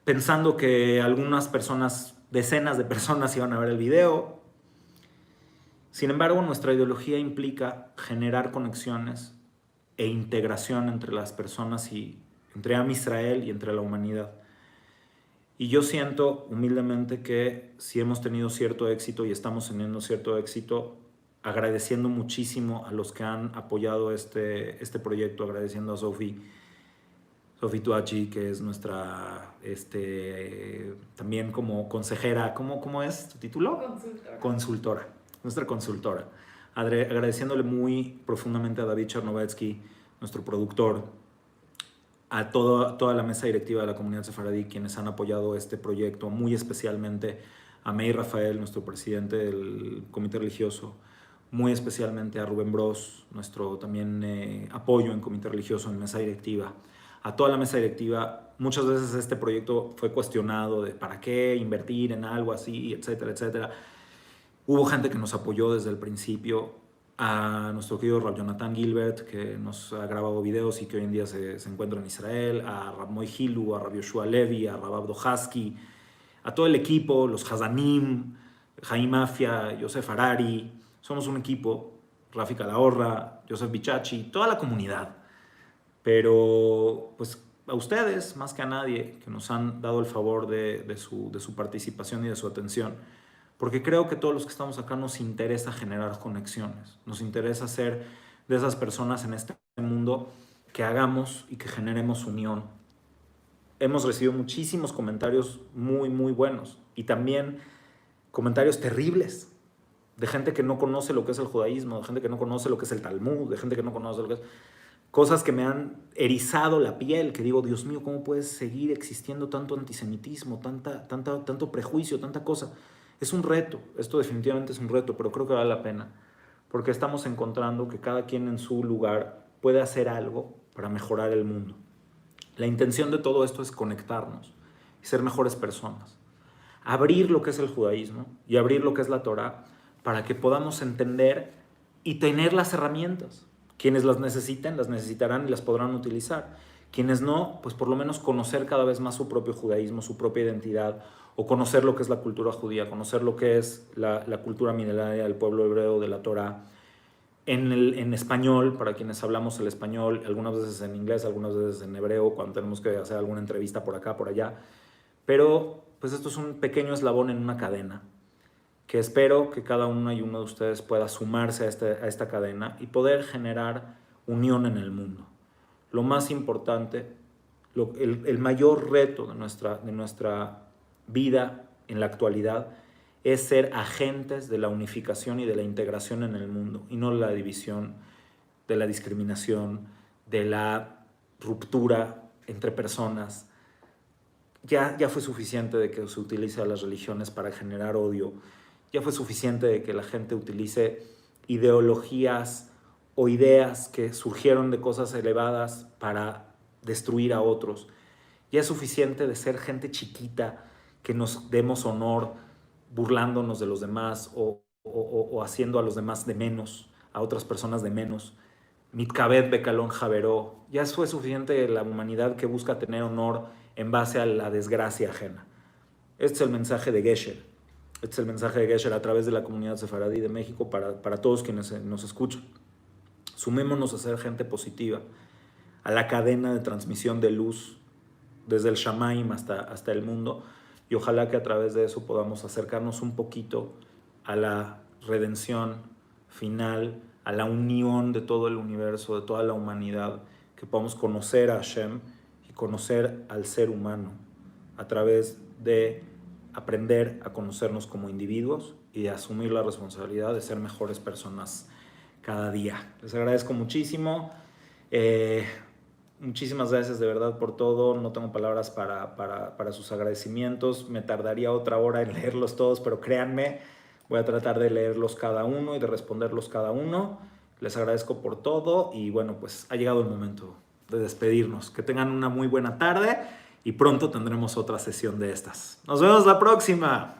pensando que algunas personas, decenas de personas iban a ver el video. Sin embargo, nuestra ideología implica generar conexiones e integración entre las personas y entre Am Israel y entre la humanidad. Y yo siento humildemente que si hemos tenido cierto éxito y estamos teniendo cierto éxito, agradeciendo muchísimo a los que han apoyado este proyecto, agradeciendo a Sophie Tuachi, que es nuestra, también como consejera, ¿cómo es tu título? Consultora. Nuestra consultora. Agradeciéndole muy profundamente a David Chernovetsky, nuestro productor, a toda la mesa directiva de la comunidad sefaradí, quienes han apoyado este proyecto, muy especialmente a Meir Rafael, nuestro presidente del comité religioso, muy especialmente a Rubén Bros, nuestro también apoyo en comité religioso, en mesa directiva, a toda la mesa directiva. Muchas veces este proyecto fue cuestionado de para qué invertir en algo así, etcétera, etcétera. Hubo gente que nos apoyó desde el principio, a nuestro querido Rab Jonathan Gilbert, que nos ha grabado videos y que hoy en día se encuentra en Israel, a Rab Moy Hilu, a Rab Yoshua Levi, a Rab Abdo Hasky, a todo el equipo, los Hazanim, Jaime Mafia, Yosef Harari. Somos un equipo, Rafi Calahorra, Yosef Bichachi, toda la comunidad. Pero pues a ustedes, más que a nadie, que nos han dado el favor de su participación y de su atención. Porque creo que todos los que estamos acá nos interesa generar conexiones, nos interesa ser de esas personas en este mundo que hagamos y que generemos unión. Hemos recibido muchísimos comentarios muy, muy buenos y también comentarios terribles de gente que no conoce lo que es el judaísmo, de gente que no conoce lo que es el Talmud, de gente que no conoce lo que es... Cosas que me han erizado la piel, que digo, Dios mío, ¿cómo puede seguir existiendo tanto antisemitismo, tanto prejuicio, tanta cosa? Es un reto, esto definitivamente es un reto, pero creo que vale la pena, porque estamos encontrando que cada quien en su lugar puede hacer algo para mejorar el mundo. La intención de todo esto es conectarnos y ser mejores personas. Abrir lo que es el judaísmo y abrir lo que es la Torá para que podamos entender y tener las herramientas. Quienes las necesiten, las necesitarán y las podrán utilizar. Quienes no, pues por lo menos conocer cada vez más su propio judaísmo, su propia identidad, o conocer lo que es la cultura judía, conocer lo que es la cultura milenaria del pueblo hebreo, de la Torá, en español, para quienes hablamos el español, algunas veces en inglés, algunas veces en hebreo, cuando tenemos que hacer alguna entrevista por acá, por allá. Pero pues esto es un pequeño eslabón en una cadena, que espero que cada una y uno de ustedes pueda sumarse a esta cadena y poder generar unión en el mundo. Lo más importante, el mayor reto de nuestra vida en la actualidad es ser agentes de la unificación y de la integración en el mundo y no la división, de la discriminación, de la ruptura entre personas. Ya fue suficiente de que se utilice a las religiones para generar odio. Ya fue suficiente de que la gente utilice ideologías o ideas que surgieron de cosas elevadas para destruir a otros. Ya es suficiente de ser gente chiquita, que nos demos honor burlándonos de los demás o haciendo a los demás de menos, a otras personas de menos. Mitkabed Bekalon Javeró. Ya fue suficiente la humanidad que busca tener honor en base a la desgracia ajena. Este es el mensaje de Gesher. Este es el mensaje de Gesher a través de la comunidad sefaradí de México para todos quienes nos escuchan. Sumémonos a ser gente positiva, a la cadena de transmisión de luz desde el Shamaim hasta el mundo, y ojalá que a través de eso podamos acercarnos un poquito a la redención final, a la unión de todo el universo, de toda la humanidad, que podamos conocer a Hashem y conocer al ser humano a través de aprender a conocernos como individuos y de asumir la responsabilidad de ser mejores personas cada día. Les agradezco muchísimo. Muchísimas gracias de verdad por todo. No tengo palabras para sus agradecimientos. Me tardaría otra hora en leerlos todos, pero créanme, voy a tratar de leerlos cada uno y de responderlos cada uno. Les agradezco por todo y bueno, pues ha llegado el momento de despedirnos. Que tengan una muy buena tarde y pronto tendremos otra sesión de estas. Nos vemos la próxima.